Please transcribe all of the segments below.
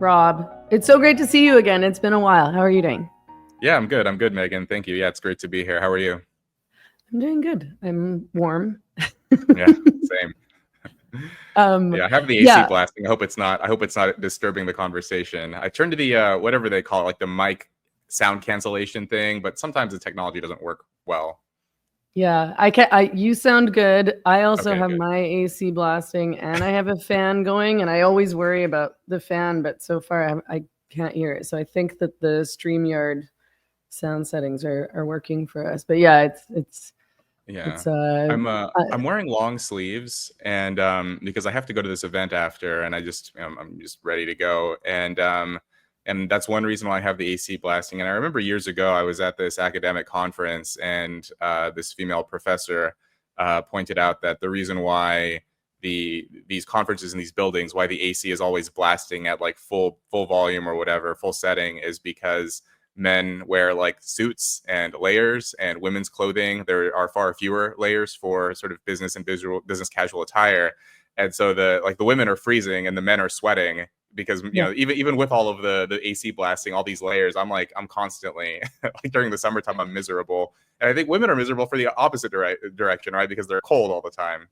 Rob, it's so great to see you again. It's been a while. How are you doing? Yeah, I'm good. I'm good, Megan. Thank you. Yeah, it's great to be here. How are you? I'm doing good. I'm warm. Yeah, same. um, Yeah, I have the AC yeah, blasting. I hope it's not disturbing the conversation. I turned to the whatever they call it, like the mic sound cancellation thing, but sometimes the technology doesn't work well. yeah. You sound good. I also Okay, have good. my AC blasting and I have a fan going, and I always worry about the fan, but so far I can't hear it. So I think that the StreamYard sound settings are working for us. But yeah, Yeah. it's uh, I'm wearing long sleeves and because I have to go to this event after and I'm just ready to go and that's one reason why I have the AC blasting. And I remember years ago I was at this academic conference and this female professor pointed out that the reason why these conferences in these buildings, why the AC is always blasting at like full volume or whatever, full setting, is because men wear like suits and layers, and women's clothing there are far fewer layers for sort of business casual attire. And so the women are freezing and the men are sweating because yeah. even with all of the AC blasting, all these layers, I'm constantly like during the summertime I'm miserable. And I think women are miserable for the opposite direction, right? Because they're cold all the time.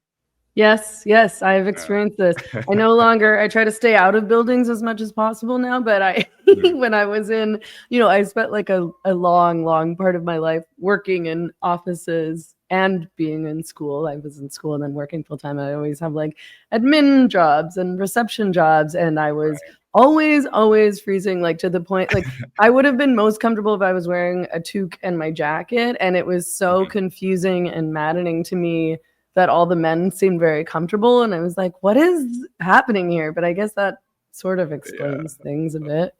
Yes, I've experienced this. I try to stay out of buildings as much as possible now, but Mhm. when I was in, I spent like a long part of my life working in offices and being in school. I was in school and then working full time. I always have like admin jobs and reception jobs, and I was Right. always freezing, like to the point, like I would have been most comfortable if I was wearing a toque and my jacket, and it was so Mhm. confusing and maddening to me that all the men seemed very comfortable. And I was like, what is happening here? But I guess that sort of Yeah. explains things a bit.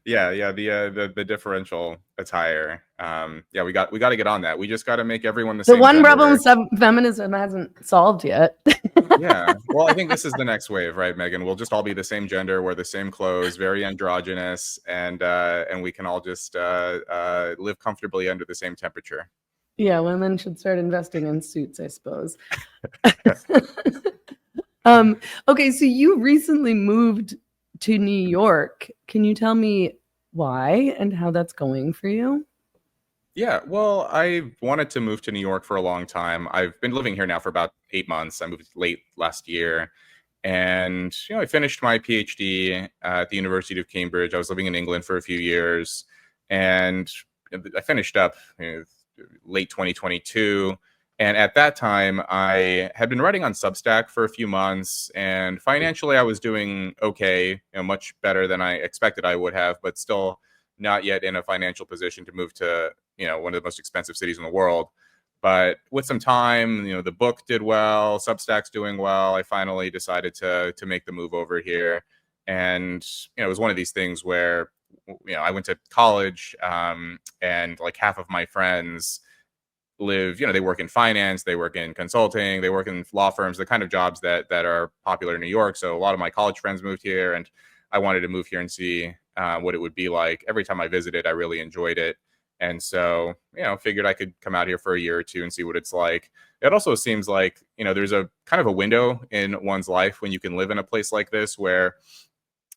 Yeah, the differential attire. Yeah, we got to get on that. We just got to make everyone the The same one problem gender. feminism hasn't solved yet. Yeah. Well, I think this is the next wave, right, Megan? We'll just all be the same gender, wear the same clothes, very androgynous, and we can all just live comfortably under the same temperature. Yeah, women should start investing in suits, I suppose. Okay, so you recently moved to New York. Can you tell me why and how that's going for you? Yeah, well, I wanted to move to New York for a long time. I've been living here now for about 8 months. I moved late last year. And, I finished my PhD at the University of Cambridge. I was living in England for a few years. And I finished up late 2022. And at that time, I had been writing on Substack for a few months. And financially, I was doing okay, much better than I expected I would have, but still not yet in a financial position to move to one of the most expensive cities in the world. But with some time, the book did well, Substack's doing well. I finally decided to make the move over here, and it was one of these things where I went to college, and like half of my friends live, they work in finance, they work in consulting, they work in law firms, the kind of jobs that are popular in New York. So a lot of my college friends moved here, and I wanted to move here and see what it would be like. Every time I visited, I really enjoyed it. And so, figured I could come out here for a year or two and see what it's like. It also seems like, there's a kind of a window in one's life when you can live in a place like this where,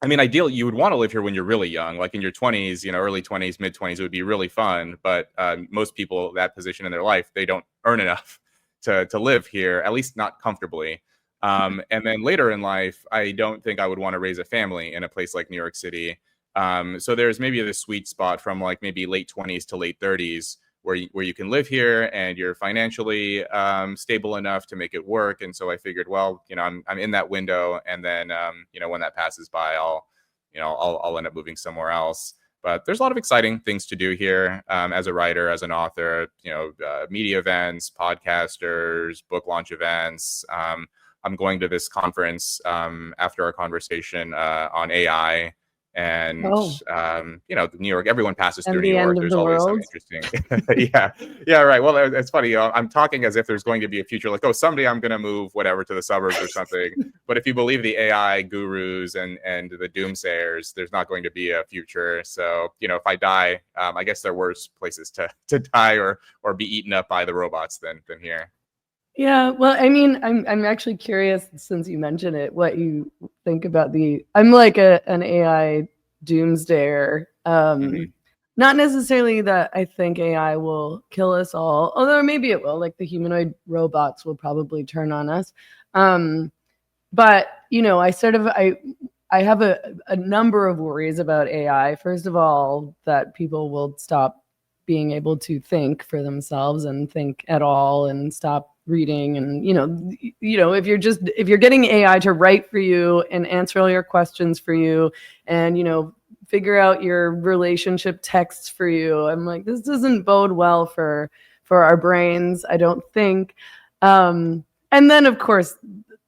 I mean, ideally, you would want to live here when you're really young, like in your 20s, early 20s, mid 20s, it would be really fun. But most people, that position in their life, they don't earn enough to live here, at least not comfortably. And then later in life, I don't think I would want to raise a family in a place like New York City. So there's maybe this sweet spot from like maybe late 20s to late 30s where you can live here and you're financially stable enough to make it work. And so I figured, well, I'm in that window, and then when that passes by, I'll end up moving somewhere else. But there's a lot of exciting things to do here as a writer, as an author. Media events, podcasters, book launch events. I'm going to this conference after our conversation on AI. And Oh, New York, everyone passes through and New the end York. of There's the always some world. interesting yeah, right. Well, it's funny, I'm talking as if there's going to be a future, like, oh, someday I'm going to move whatever to the suburbs or something. But if you believe the AI gurus and the doomsayers, there's not going to be a future. So if I die, I guess there are worse places to die or be eaten up by the robots than here. Yeah, well, I mean, I'm actually curious since you mentioned it, what you think about the. I'm like an AI doomsdayer. Hmm. Not necessarily that I think AI will kill us all, although maybe it will. Like the humanoid robots will probably turn on us. Um, but I have a number of worries about AI. First of all, that people will stop being able to think for themselves and think at all and stop reading. And if you're getting AI to write for you and answer all your questions for you and figure out your relationship texts for you, I'm like, this doesn't bode well for our brains, I don't think. And then of course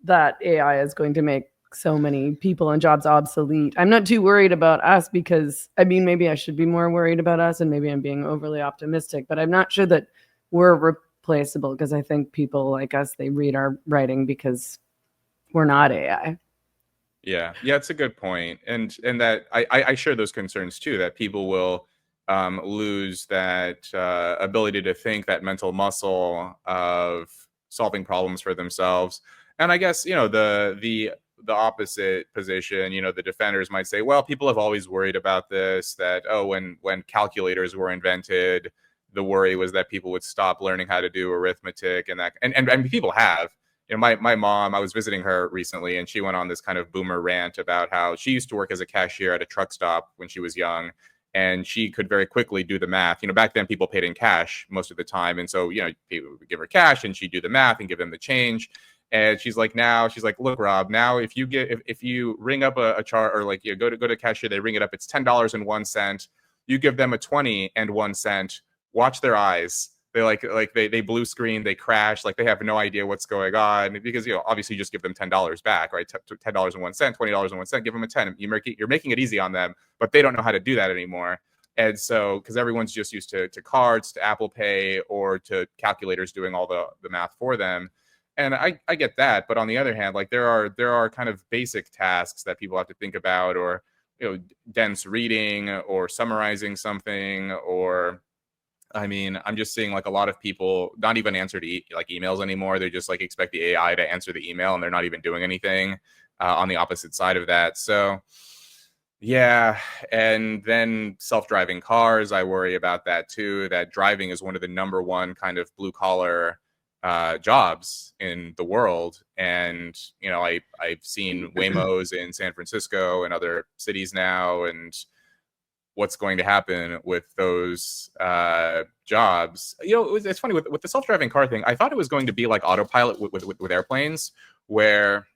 that AI is going to make so many people and jobs obsolete. I'm not too worried about us because, I mean, maybe I should be more worried about us and maybe I'm being overly optimistic, but I'm not sure that we're replaceable because I think people like us, they read our writing because we're not AI. Yeah, yeah, it's a good point, and that I share those concerns too. That people will lose that ability to think, that mental muscle of solving problems for themselves. And I guess the opposite position, the defenders might say, well, people have always worried about this. That when calculators were invented, the worry was that people would stop learning how to do arithmetic, and people have. My mom, I was visiting her recently, and she went on this kind of boomer rant about how she used to work as a cashier at a truck stop when she was young, and she could very quickly do the math. Back then people paid in cash most of the time, and so people would give her cash, and she'd do the math and give them the change. And she's like, look, Rob, now if you ring up a chart, or like go to cashier, they ring it up, it's $10.01. You give them a 20 and 1 cent. Watch their eyes. They blue screen, they crash, like they have no idea what's going on, because obviously you just give them $10 back, right? $10.01, $20.01, give them a 10. You're making it easy on them, but they don't know how to do that anymore. And so, because everyone's just used to cards, to Apple Pay, or to calculators doing all the math for them. And I get that, but on the other hand, like there are kind of basic tasks that people have to think about, or dense reading, or summarizing something, or I mean, I'm just seeing like a lot of people not even answer to like emails anymore. They just like expect the AI to answer the email, and they're not even doing anything on the opposite side of that. So yeah, and then self-driving cars, I worry about that too. That driving is one of the number one kind of blue collar jobs in the world, and I've seen Waymos in San Francisco and other cities now, and what's going to happen with those jobs. It's funny with the self-driving car thing. I thought it was going to be like autopilot with airplanes, where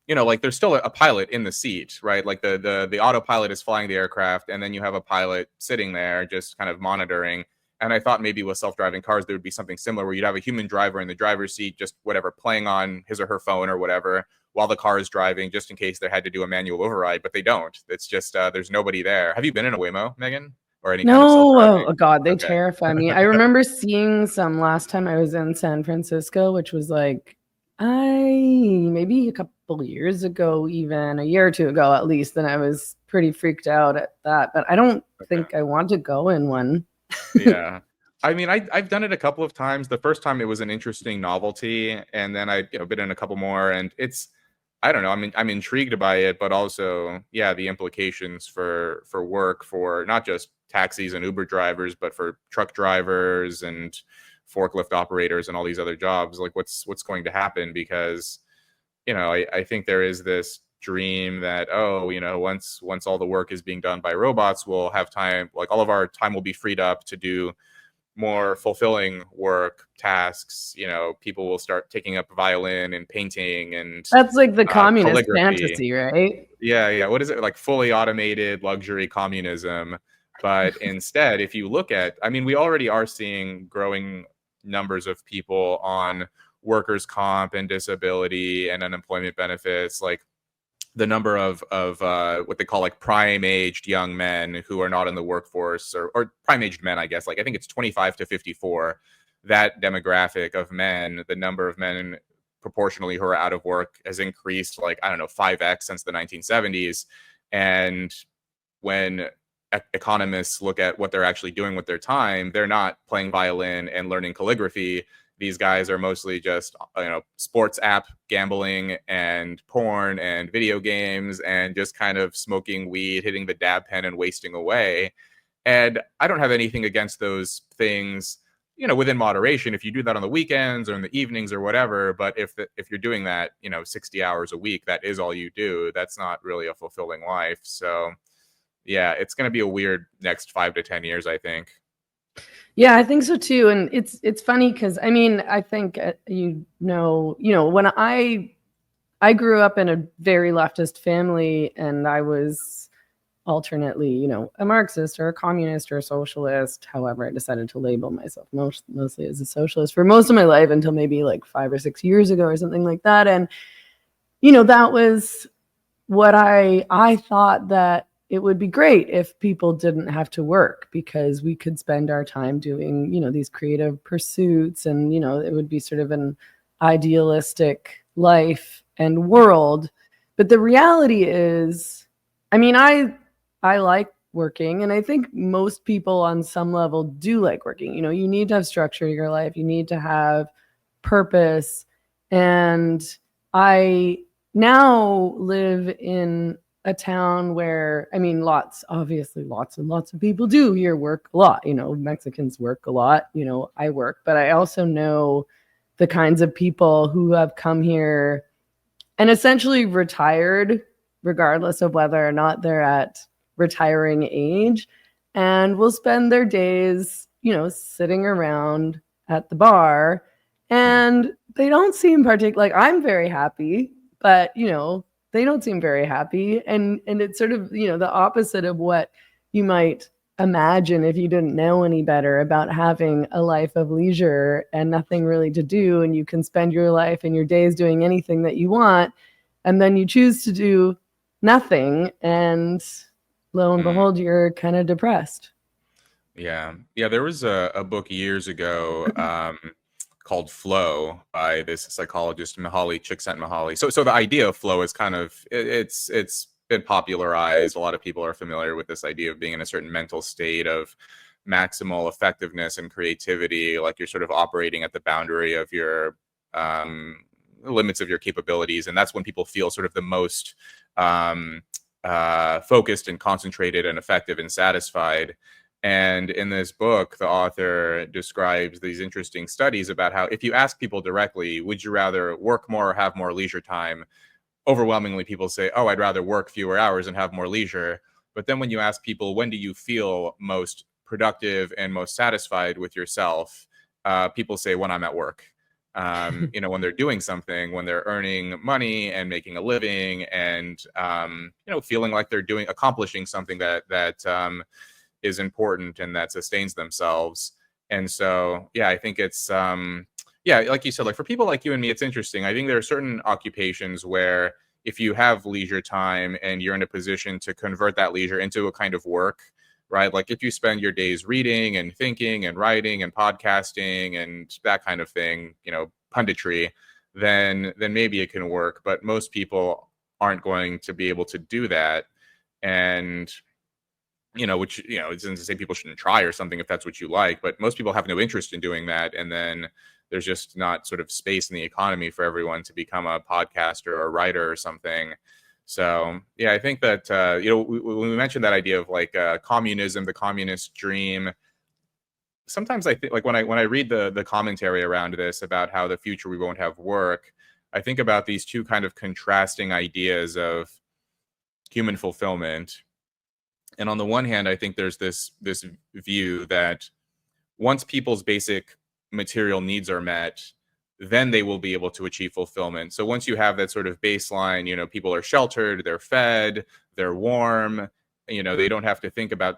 like there's still a pilot in the seat, right? Like the autopilot is flying the aircraft, and then you have a pilot sitting there just kind of monitoring. And I thought maybe with self-driving cars there would be something similar, where you'd have a human driver in the driver's seat, just whatever, playing on his or her phone or whatever, while the car is driving, just in case they had to do a manual override. But they don't. It's just there's nobody there. Have you been in a Waymo, Megan, or any kind of No, self-driving? oh God, they Okay. terrify me. I remember seeing some last time I was in San Francisco, which was like I maybe a couple years ago, even a year or two ago at least, and I was pretty freaked out at that. But I don't Okay. think I want to go in one. Yeah. I mean, I've done it a couple of times. The first time it was an interesting novelty, and then I been in a couple more, and I don't know. I mean, I'm intrigued by it, but also, yeah, the implications for work, for not just taxis and Uber drivers, but for truck drivers and forklift operators and all these other jobs. Like, what's going to happen? Because I think there is this dream that once all the work is being done by robots, we'll have time, like all of our time will be freed up to do more fulfilling work tasks. People will start taking up violin and painting and That's like the communist calligraphy. fantasy, right? Yeah. What is it, like fully automated luxury communism? But instead, if you look at, I mean, we already are seeing growing numbers of people on workers' comp and disability and unemployment benefits. Like the number of what they call like prime aged young men who are not in the workforce, or prime aged men, I guess. Like I think it's 25 to 54. That demographic of men, the number of men proportionally who are out of work has increased like, I don't know, 5x since the 1970s. And when economists look at what they're actually doing with their time, they're not playing violin and learning calligraphy. these guys are mostly just, sports app gambling and porn and video games and just kind of smoking weed, hitting the dab pen and wasting away. And I don't have anything against those things, within moderation, if you do that on the weekends or in the evenings or whatever. But if you're doing that, 60 hours a week, that is all you do, that's not really a fulfilling life. So yeah, it's going to be a weird next 5 to 10 years, I think. Yeah, I think so too. And it's funny because I mean, I think when I grew up in a very leftist family, and I was alternately, a Marxist or a communist or a socialist. However, I decided to label myself mostly as a socialist for most of my life until maybe like 5 or 6 years ago or something like that. And that was what I thought, that it would be great if people didn't have to work because we could spend our time doing, these creative pursuits, and, it would be sort of an idealistic life and world. But the reality is, I mean, I like working, and I think most people on some level do like working. You need to have structure in your life. You need to have purpose. And I now live in a town where, I mean, obviously lots and lots of people do here work a lot. Mexicans work a lot, I work, but I also know the kinds of people who have come here and essentially retired, regardless of whether or not they're at retiring age, and will spend their days, sitting around at the bar. And they don't seem particularly, like, I'm very happy, but they don't seem very happy. And it's sort of, the opposite of what you might imagine if you didn't know any better about having a life of leisure and nothing really to do, and you can spend your life and your days doing anything that you want, and then you choose to do nothing, and lo and behold, you're kind of depressed. Yeah. There was a book years ago called Flow by this psychologist Mihaly Csikszentmihalyi. So the idea of flow is kind of, it's been popularized. A lot of people are familiar with this idea of being in a certain mental state of maximal effectiveness and creativity, like you're sort of operating at the boundary of your limits of your capabilities, and that's when people feel sort of the most focused and concentrated and effective and satisfied. And in this book, the author describes these interesting studies about how if you ask people directly, would you rather work more or have more leisure time? Overwhelmingly, people say, oh, I'd rather work fewer hours and have more leisure. But then when you ask people, when do you feel most productive and most satisfied with yourself? People say, when I'm at work. When they're doing something, when they're earning money and making a living, and feeling like they're accomplishing something that is important and that sustains themselves. And so, yeah, I think it's, like you said, like for people like you and me, it's interesting. I think there are certain occupations where if you have leisure time and you're in a position to convert that leisure into a kind of work, right? Like if you spend your days reading and thinking and writing and podcasting and that kind of thing, punditry, then maybe it can work. But most people aren't going to be able to do that. And which, it doesn't say people shouldn't try or something if that's what you like, but most people have no interest in doing that. And then there's just not sort of space in the economy for everyone to become a podcaster or a writer or something. So, yeah, I think that, when we mentioned that idea of like communism, the communist dream, sometimes I think like when I read the commentary around this about how the future we won't have work, I think about these two kind of contrasting ideas of human fulfillment. And on the one hand, I think there's this view that once people's basic material needs are met, then they will be able to achieve fulfillment. So once you have that sort of baseline, people are sheltered, they're fed, they're warm, they don't have to think about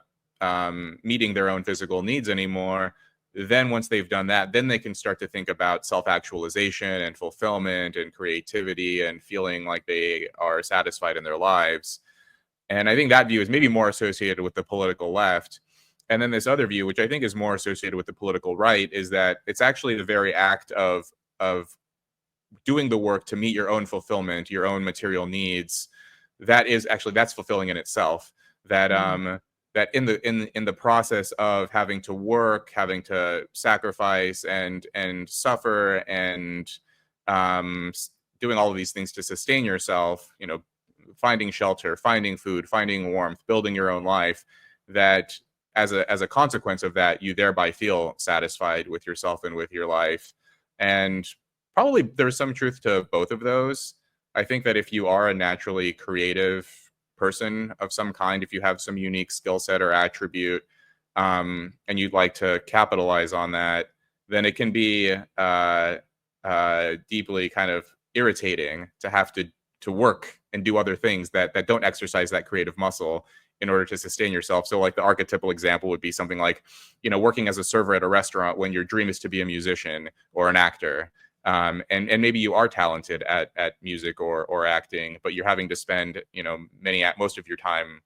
meeting their own physical needs anymore. Then once they've done that, then they can start to think about self-actualization and fulfillment and creativity and feeling like they are satisfied in their lives. And I think that view is maybe more associated with the political left. And then this other view, which I think is more associated with the political right, is that it's actually the very act of doing the work to meet your own fulfillment, your own material needs, that's fulfilling in itself. That that in the process of having to work, having to sacrifice and suffer and um, doing all of these things to sustain yourself, finding shelter, finding food, finding warmth, building your own life, that as a consequence of that, you thereby feel satisfied with yourself and with your life. And probably there's some truth to both of those. I think that if you are a naturally creative person of some kind, if you have some unique skill set or attribute, and you'd like to capitalize on that, then it can be deeply kind of irritating to have to work and do other things that don't exercise that creative muscle in order to sustain yourself. So like the archetypal example would be something like, working as a server at a restaurant when your dream is to be a musician or an actor. And maybe you are talented at music or acting, but you're having to spend, most of your time,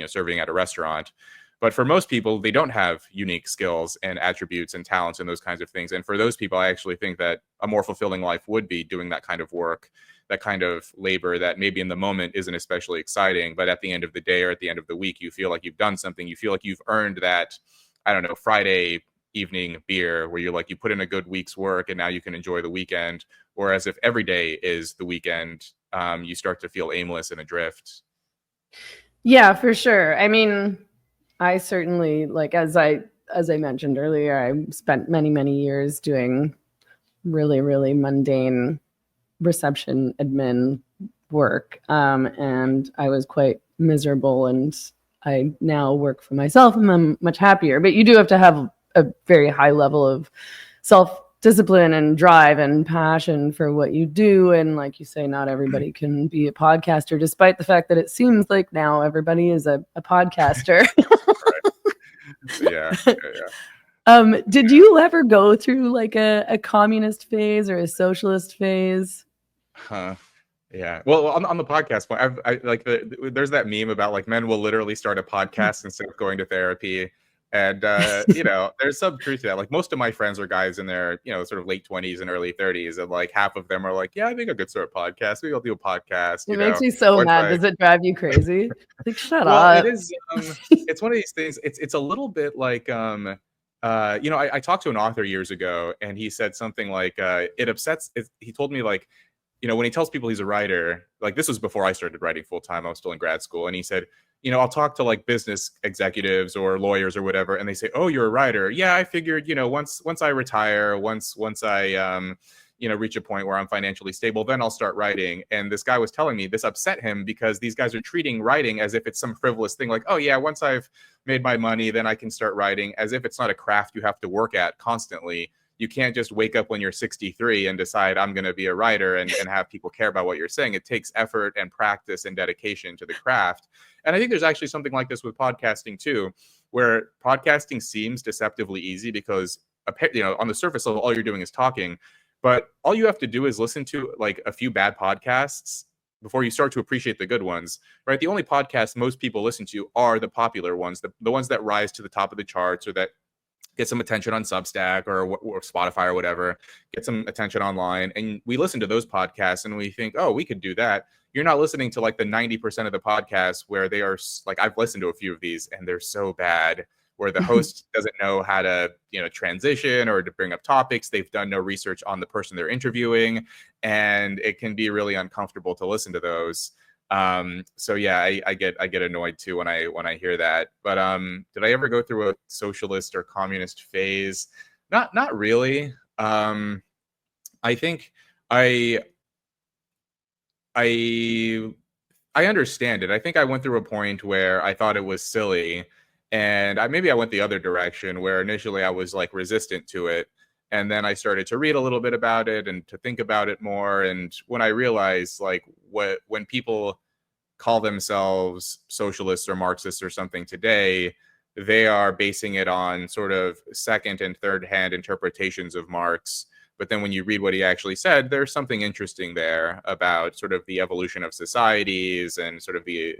serving at a restaurant. But for most people, they don't have unique skills and attributes and talents and those kinds of things. And for those people, I actually think that a more fulfilling life would be doing that kind of work, that kind of labor that maybe in the moment isn't especially exciting, but at the end of the day or at the end of the week, you feel like you've done something. You feel like you've earned that, I don't know, Friday evening beer where you're like, you put in a good week's work and now you can enjoy the weekend. Whereas if every day is the weekend, you start to feel aimless and adrift. Yeah, for sure. I mean, I certainly, like, as I mentioned earlier, I spent many, many years doing really, really mundane reception admin work. And I was quite miserable, and I now work for myself and I'm much happier. But you do have to have a very high level of self-discipline and drive and passion for what you do. And like you say, not everybody can be a podcaster, despite the fact that it seems like now everybody is a podcaster. Yeah. Did you ever go through like a communist phase or a socialist phase? Yeah. Well, on the podcast point, I like there's that meme about like men will literally start a podcast instead of going to therapy. And, there's some truth to that. Like most of my friends are guys in their, sort of late 20s and early 30s. And like half of them are like, yeah, I think I could start a podcast. Maybe I'll do a podcast. It makes me so mad. Does it drive you crazy? Like, shut well, up. It is. It's one of these things. It's a little bit like, I talked to an author years ago and he said something like, it upsets. He told me like, when he tells people he's a writer, like this was before I started writing full time, I was still in grad school. And he said, I'll talk to like business executives or lawyers or whatever. And they say, oh, you're a writer. Yeah, I figured, once I retire, once I, reach a point where I'm financially stable, then I'll start writing. And this guy was telling me this upset him because these guys are treating writing as if it's some frivolous thing. Like, oh yeah, once I've made my money, then I can start writing, as if it's not a craft you have to work at constantly. You can't just wake up when you're 63 and decide I'm going to be a writer and have people care about what you're saying. It takes effort and practice and dedication to the craft. And I think there's actually something like this with podcasting too, where podcasting seems deceptively easy because, on the surface level, all you're doing is talking. But all you have to do is listen to like a few bad podcasts before you start to appreciate the good ones, right? The only podcasts most people listen to are the popular ones, the ones that rise to the top of the charts or that get some attention on Substack or Spotify or whatever, get some attention online. And we listen to those podcasts and we think, oh, we could do that. You're not listening to like the 90% of the podcasts where they are like, I've listened to a few of these and they're so bad, where the host doesn't know how to, transition or to bring up topics. They've done no research on the person they're interviewing. And it can be really uncomfortable to listen to those. So yeah, I get annoyed too when I hear that. But did I ever go through a socialist or communist phase? Not really. I think I understand it. I think I went through a point where I thought it was silly, and maybe I went the other direction where initially I was like resistant to it. And then I started to read a little bit about it and to think about it more. And when I realized like when people call themselves socialists or Marxists or something today, they are basing it on sort of second and third hand interpretations of Marx. But then when you read what he actually said, there's something interesting there about sort of the evolution of societies and sort of the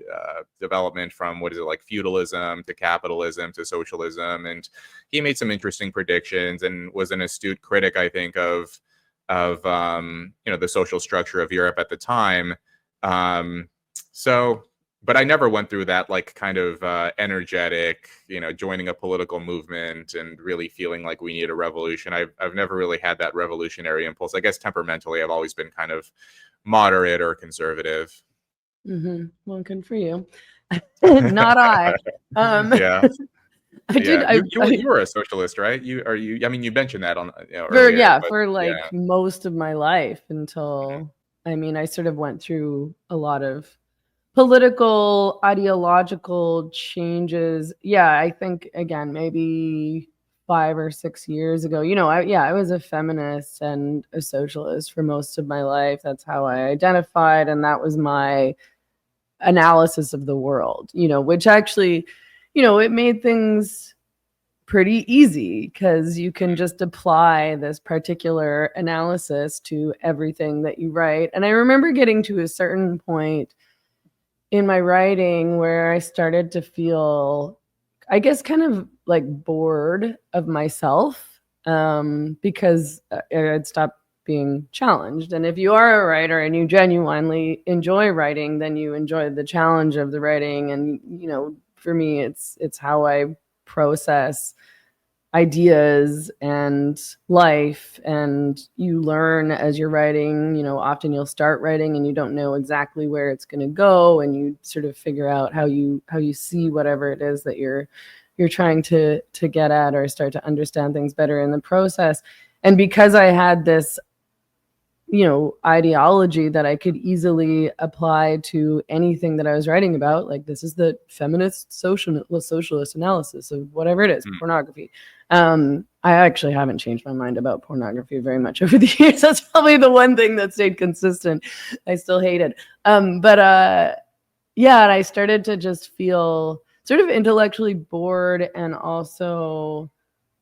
development from, like feudalism to capitalism to socialism. And he made some interesting predictions and was an astute critic, I think, of the social structure of Europe at the time. So but I never went through that like kind of energetic, joining a political movement and really feeling like we need a revolution. I've never really had that revolutionary impulse. I guess temperamentally, I've always been kind of moderate or conservative. Well, good for you. Not I. Yeah, I did. yeah. You were a socialist, right? I mean, you mentioned that on earlier, but For like yeah. most of my life until, I mean, I sort of went through a lot of political, ideological changes. Yeah, I think again, maybe 5 or 6 years ago, I was a feminist and a socialist for most of my life. That's how I identified, and that was my analysis of the world, which actually, it made things pretty easy because you can just apply this particular analysis to everything that you write. And I remember getting to a certain point in my writing where I started to feel, I guess, kind of like bored of myself, because I'd stopped being challenged. And if you are a writer and you genuinely enjoy writing, then you enjoy the challenge of the writing. And for me, it's how I process ideas and life, and you learn as you're writing. Often you'll start writing and you don't know exactly where it's going to go, and you sort of figure out how you see whatever it is that you're trying to get at, or start to understand things better in the process. And because I had this ideology that I could easily apply to anything that I was writing about, like, this is the feminist socialist analysis of whatever it is, pornography. I actually haven't changed my mind about pornography very much over the years. That's probably the one thing that stayed consistent. I still hate it. Yeah, and I started to just feel sort of intellectually bored, and also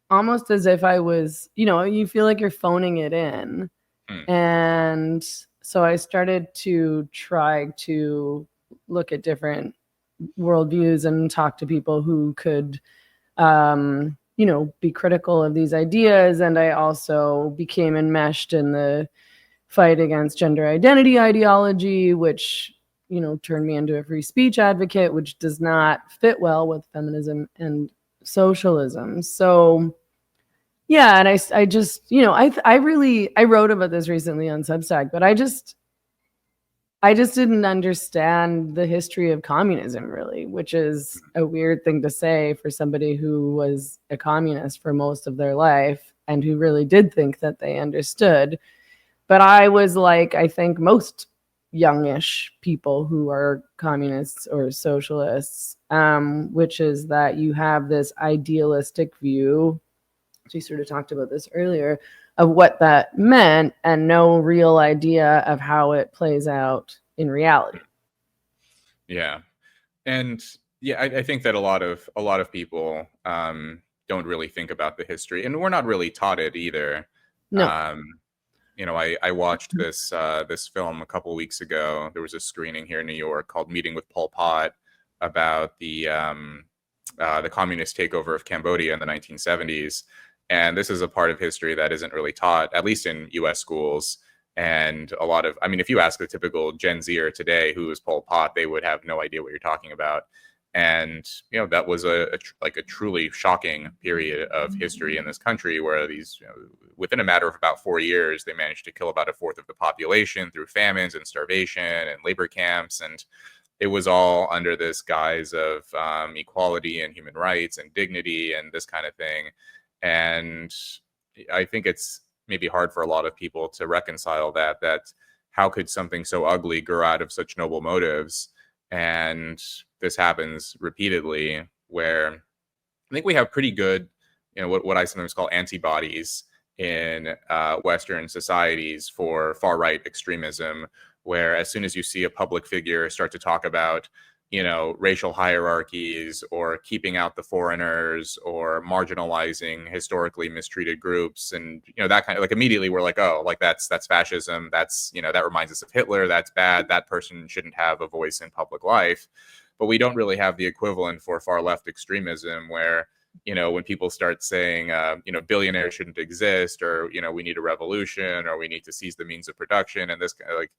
almost as if I was, you feel like you're phoning it in. And so I started to try to look at different worldviews and talk to people who could, be critical of these ideas. And I also became enmeshed in the fight against gender identity ideology, which, turned me into a free speech advocate, which does not fit well with feminism and socialism. So yeah, and I just, I wrote about this recently on Substack, but I just didn't understand the history of communism, really, which is a weird thing to say for somebody who was a communist for most of their life and who really did think that they understood. But I was like, I think most youngish people who are communists or socialists, which is that you have this idealistic view. She sort of talked about this earlier, of what that meant, and no real idea of how it plays out in reality. Yeah. And yeah, I think that a lot of people don't really think about the history, and we're not really taught it either. No. Um, I watched this film a couple weeks ago. There was a screening here in New York called "Meeting with Pol Pot" about the communist takeover of Cambodia in the 1970s. And this is a part of history that isn't really taught, at least in U.S. schools. And I mean, if you ask a typical Gen Zer today who is Pol Pot, they would have no idea what you're talking about. And that was a truly shocking period of history in this country, where within a matter of about 4 years, they managed to kill about a fourth of the population through famines and starvation and labor camps. And it was all under this guise of equality and human rights and dignity and this kind of thing. And I think it's maybe hard for a lot of people to reconcile that how could something so ugly grow out of such noble motives? And this happens repeatedly, where I think we have pretty good, what I sometimes call antibodies in Western societies for far-right extremism, where as soon as you see a public figure start to talk about racial hierarchies, or keeping out the foreigners, or marginalizing historically mistreated groups, and that kind of, like, immediately we're like, oh, like that's fascism, that's that reminds us of Hitler, that's bad, that person shouldn't have a voice in public life. But we don't really have the equivalent for far left extremism, where when people start saying billionaires shouldn't exist, or we need a revolution, or we need to seize the means of production, and this, like,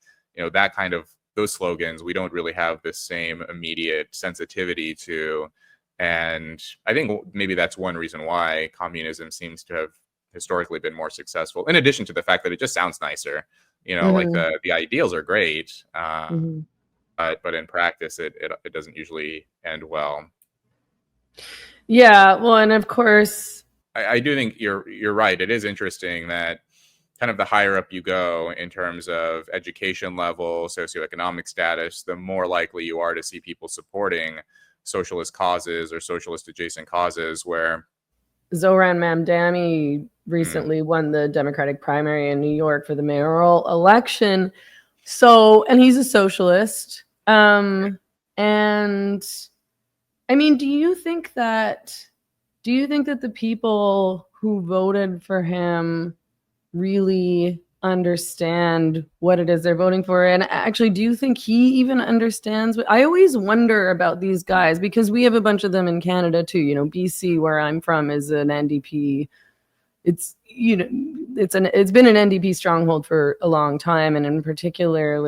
that kind of those slogans we don't really have the same immediate sensitivity to. And I think maybe that's one reason why communism seems to have historically been more successful, in addition to the fact that it just sounds nicer. Like Hmm. the ideals are great, Hmm. but in practice, it doesn't usually end well. Yeah, well, and of course, I do think you're right. It is interesting that kind of the higher up you go in terms of education level, socioeconomic status, the more likely you are to see people supporting socialist causes or socialist adjacent causes. Where Zohran Mamdani mm, recently won the Democratic primary in New York for the mayoral election. So, and he's a socialist. And I mean, do you think that the people who voted for him really understand what it is they're voting for? And actually, do you think he even understands what I always wonder about these guys, because we have a bunch of them in Canada too. BC, where I'm from, is an NDP. It's been an NDP stronghold for a long time, and in particular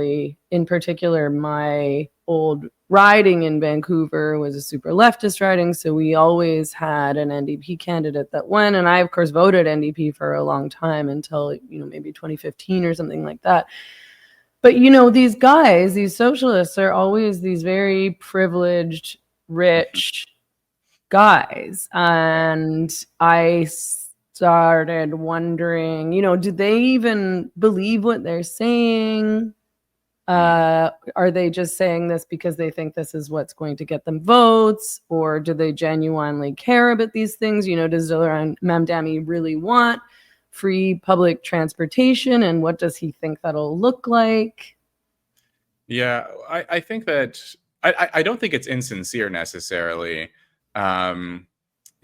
my old riding in Vancouver was a super leftist riding, so we always had an NDP candidate that won, and I of course voted NDP for a long time until maybe 2015 or something like that. But these guys, these socialists, are always these very privileged, rich guys. And I started wondering, do they even believe what they're saying? mm. Are they just saying this because they think this is what's going to get them votes? Or do they genuinely care about these things? Does Zohran Mamdani really want free public transportation? And what does he think that'll look like? Yeah, I think that I don't think it's insincere necessarily. Um,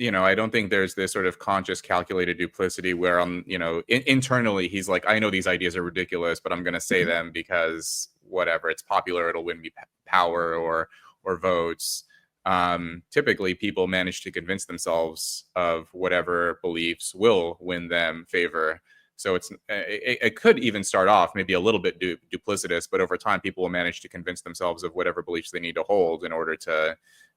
I don't think there's this sort of conscious, calculated duplicity where internally he's like, I know these ideas are ridiculous, but I'm going to say them because whatever, it's popular, it'll win me power or votes. Typically, people manage to convince themselves of whatever beliefs will win them favor. So it could even start off maybe a little bit duplicitous, but over time, people will manage to convince themselves of whatever beliefs they need to hold in order to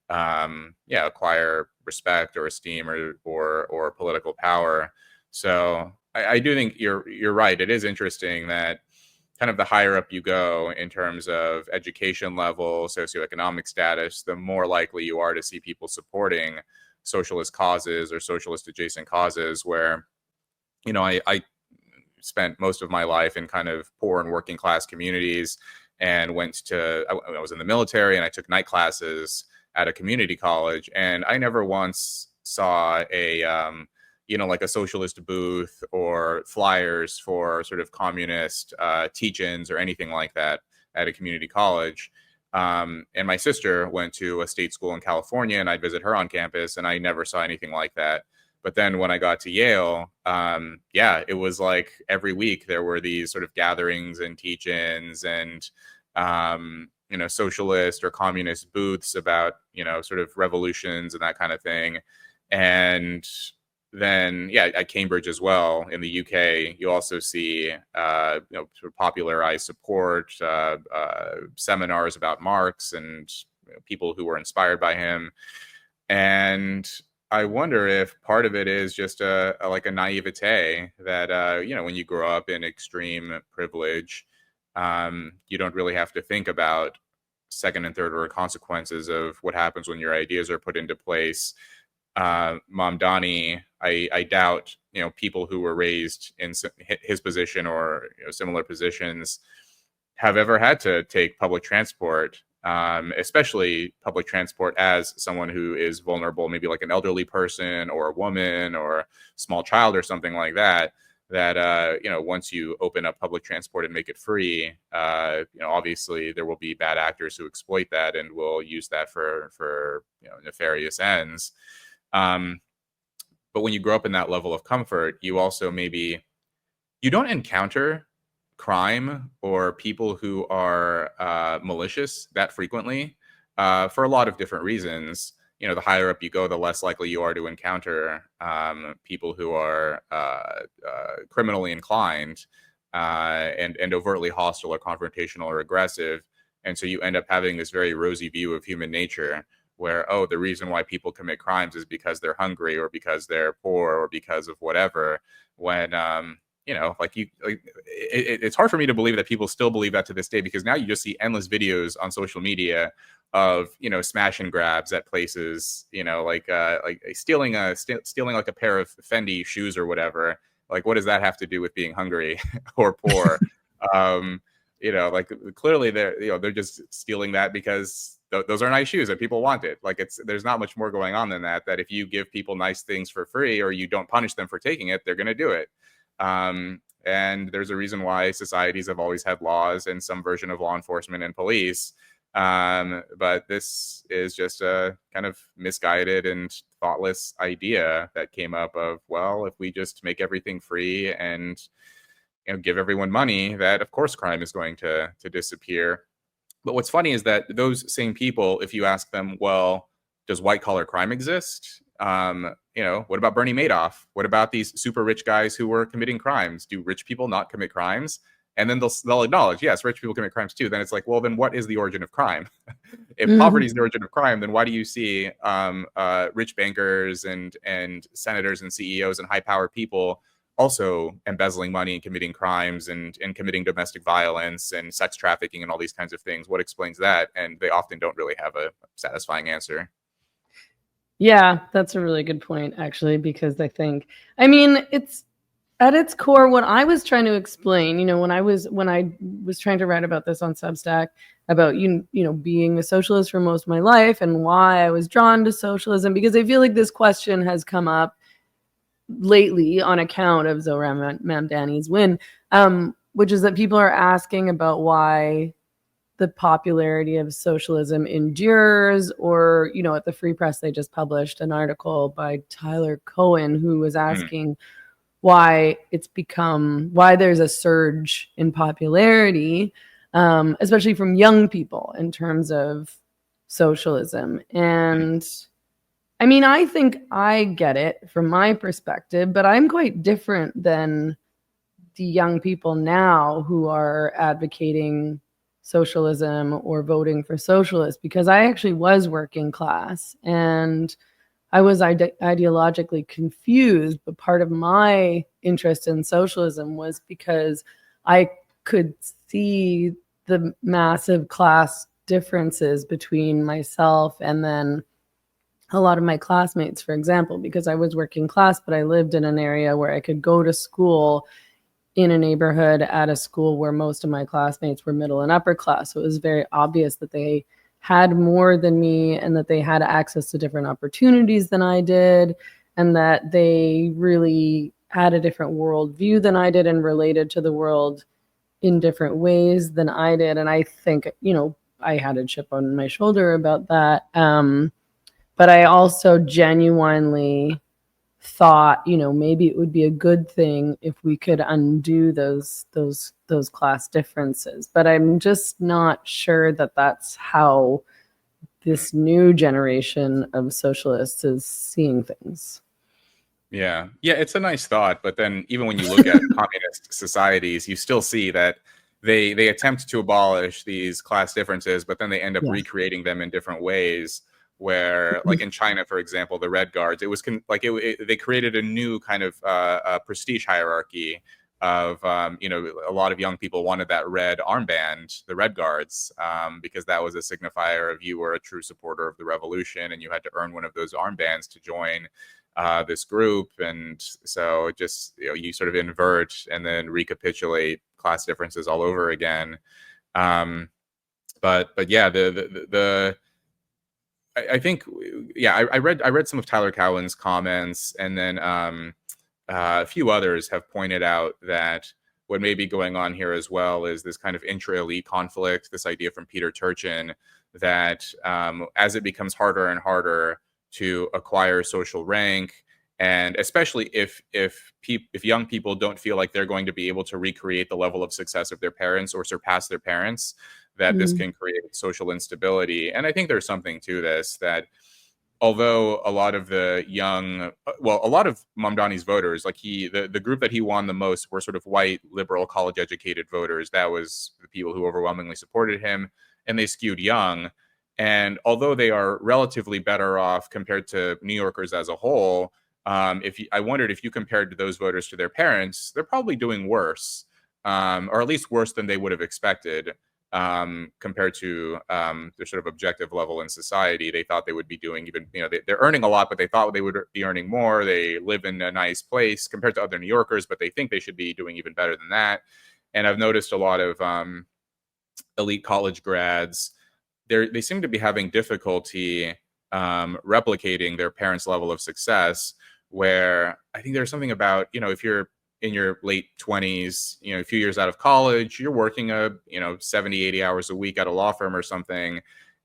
acquire respect or esteem or political power. So I do think you're right. It is interesting that kind of the higher up you go in terms of education level, socioeconomic status, the more likely you are to see people supporting socialist causes or socialist adjacent causes. Where I spent most of my life in kind of poor and working class communities, and I was in the military and I took night classes at a community college, and I never once saw like a socialist booth or flyers for sort of communist teach-ins or anything like that at a community college. And my sister went to a state school in California, and I'd visit her on campus, and I never saw anything like that. But then when I got to Yale, it was like every week there were these sort of gatherings and teach-ins and socialist or communist booths about sort of revolutions and that kind of thing. And then at Cambridge as well in the UK, you also see sort of popularized support, seminars about Marx and people who were inspired by him. And I wonder if part of it is just like a naivete that when you grow up in extreme privilege, you don't really have to think about second and third order consequences of what happens when your ideas are put into place. Mamdani, I doubt people who were raised in his position or similar positions have ever had to take public transport, especially public transport as someone who is vulnerable, maybe like an elderly person or a woman or a small child or something like that. That once you open up public transport and make it free, obviously there will be bad actors who exploit that and will use that for nefarious ends. But when you grow up in that level of comfort, you also you don't encounter crime or people who are malicious that frequently for a lot of different reasons. The higher up you go, the less likely you are to encounter people who are criminally inclined and overtly hostile or confrontational or aggressive. And so you end up having this very rosy view of human nature where, oh, the reason why people commit crimes is because they're hungry or because they're poor or because of whatever. When, it's hard for me to believe that people still believe that to this day, because now you just see endless videos on social media of, smash and grabs at places, like stealing like a pair of Fendi shoes or whatever. Like, what does that have to do with being hungry or poor? um, like clearly they're just stealing that because those are nice shoes and people want it. Like, there's not much more going on than that. That if you give people nice things for free or you don't punish them for taking it, they're going to do it. And there's a reason why societies have always had laws and some version of law enforcement and police. But this is just a kind of misguided and thoughtless idea that came up of, well, if we just make everything free and give everyone money, that of course crime is going to disappear. But what's funny is that those same people, if you ask them, well, does white collar crime exist? What about Bernie Madoff? What about these super rich guys who were committing crimes? Do rich people not commit crimes? And then they'll acknowledge, yes, rich people commit crimes too. Then it's like, well, then what is the origin of crime? If poverty is the origin of crime, then why do you see rich bankers and senators and CEOs and high-powered people also embezzling money and committing crimes and committing domestic violence and sex trafficking and all these kinds of things? What explains that? And they often don't really have a satisfying answer. Yeah, that's a really good point, actually, because I mean, it's at its core what I was trying to explain, when I was trying to write about this on Substack, about being a socialist for most of my life and why I was drawn to socialism, because I feel like this question has come up lately on account of Zohran Mamdani's win, which is that people are asking about why the popularity of socialism endures, or, at the Free Press, they just published an article by Tyler Cohen who was asking why there's a surge in popularity, especially from young people in terms of socialism. And I mean, I think I get it from my perspective, but I'm quite different than the young people now who are advocating socialism or voting for socialists, because I actually was working class and I was ideologically confused. But part of my interest in socialism was because I could see the massive class differences between myself and then a lot of my classmates, for example, because I was working class, but I lived in an area where I could go to school in a neighborhood at a school where most of my classmates were middle and upper class. So it was very obvious that they had more than me and that they had access to different opportunities than I did, and that they really had a different worldview than I did and related to the world in different ways than I did. And I think, I had a chip on my shoulder about that. But I also genuinely thought, maybe it would be a good thing if we could undo those class differences. But I'm just not sure that that's how this new generation of socialists is seeing things. Yeah, it's a nice thought, but then even when you look at communist societies, you still see that they attempt to abolish these class differences, but then they end up recreating them in different ways. Where, like in China, for example, the Red Guards, they created a new kind of prestige hierarchy of, a lot of young people wanted that red armband, the Red Guards, because that was a signifier of you were a true supporter of the revolution, and you had to earn one of those armbands to join this group. And so just, you sort of invert and then recapitulate class differences all over again. But yeah, I think, I read some of Tyler Cowen's comments, and then a few others have pointed out that what may be going on here as well is this kind of intra-elite conflict, this idea from Peter Turchin that as it becomes harder and harder to acquire social rank, and especially if young people don't feel like they're going to be able to recreate the level of success of their parents or surpass their parents, that this can create social instability. And I think there's something to this, that although a lot of the young, well, a lot of Mamdani's voters, like the group that he won the most were sort of white, liberal, college educated voters. That was the people who overwhelmingly supported him, and they skewed young. And although they are relatively better off compared to New Yorkers as a whole, I wondered if you compared those voters to their parents, they're probably doing worse, or at least worse than they would have expected, compared to their sort of objective level in society. They thought they would be doing even, they're earning a lot, but they thought they would be earning more. They live in a nice place compared to other New Yorkers, but they think they should be doing even better than that. And I've noticed a lot of elite college grads, they seem to be having difficulty replicating their parents' level of success. Where I think there's something about, if you're in your late 20s, a few years out of college, you're working 70, 80 hours a week at a law firm or something,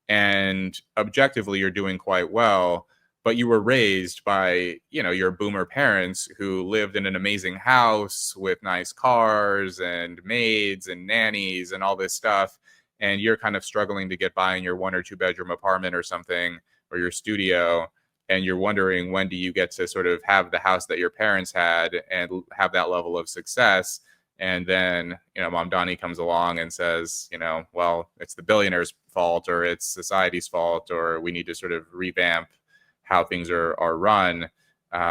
and objectively you're doing quite well, but you were raised by, your boomer parents who lived in an amazing house with nice cars and maids and nannies and all this stuff, and you're kind of struggling to get by in your 1 or 2 bedroom apartment or something, or your studio, and you're wondering, when do you get to sort of have the house that your parents had and have that level of success? And then, Mamdani comes along and says, well, it's the billionaire's fault, or it's society's fault, or we need to sort of revamp how things are run,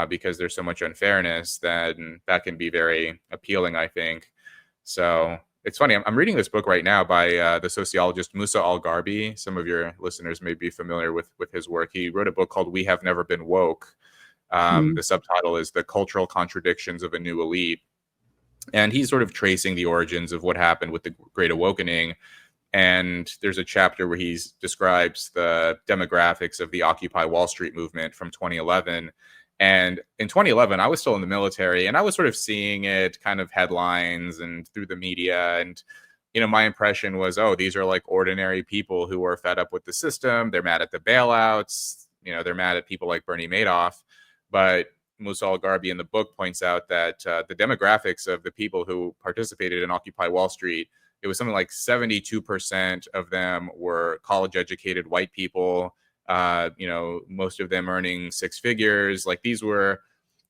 because there's so much unfairness. Then that can be very appealing, I think. So it's funny. I'm reading this book right now by the sociologist Musa Al-Gharbi. Some of your listeners may be familiar with his work. He wrote a book called "We Have Never Been Woke." The subtitle is "The Cultural Contradictions of a New Elite," and he's sort of tracing the origins of what happened with the Great Awakening. And there's a chapter where he describes the demographics of the Occupy Wall Street movement from 2011. And in 2011, I was still in the military, and I was sort of seeing it kind of headlines and through the media. And, my impression was, oh, these are like ordinary people who are fed up with the system. They're mad at the bailouts. They're mad at people like Bernie Madoff. But Musa Al-Gharbi in the book points out that the demographics of the people who participated in Occupy Wall Street, it was something like 72% of them were college educated white people. Most of them earning six figures. Like, these were,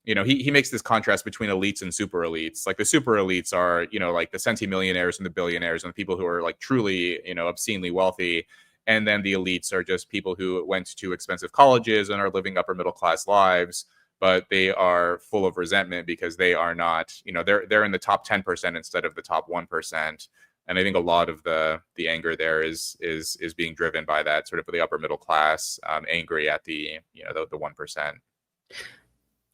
he makes this contrast between elites and super elites. Like, the super elites are, like the centimillionaires and the billionaires and the people who are like truly, obscenely wealthy. And then the elites are just people who went to expensive colleges and are living upper middle class lives, but they are full of resentment because they are not, they're in the top 10% instead of the top 1%. And I think a lot of the anger there is being driven by that sort of the upper middle class, angry at the 1%.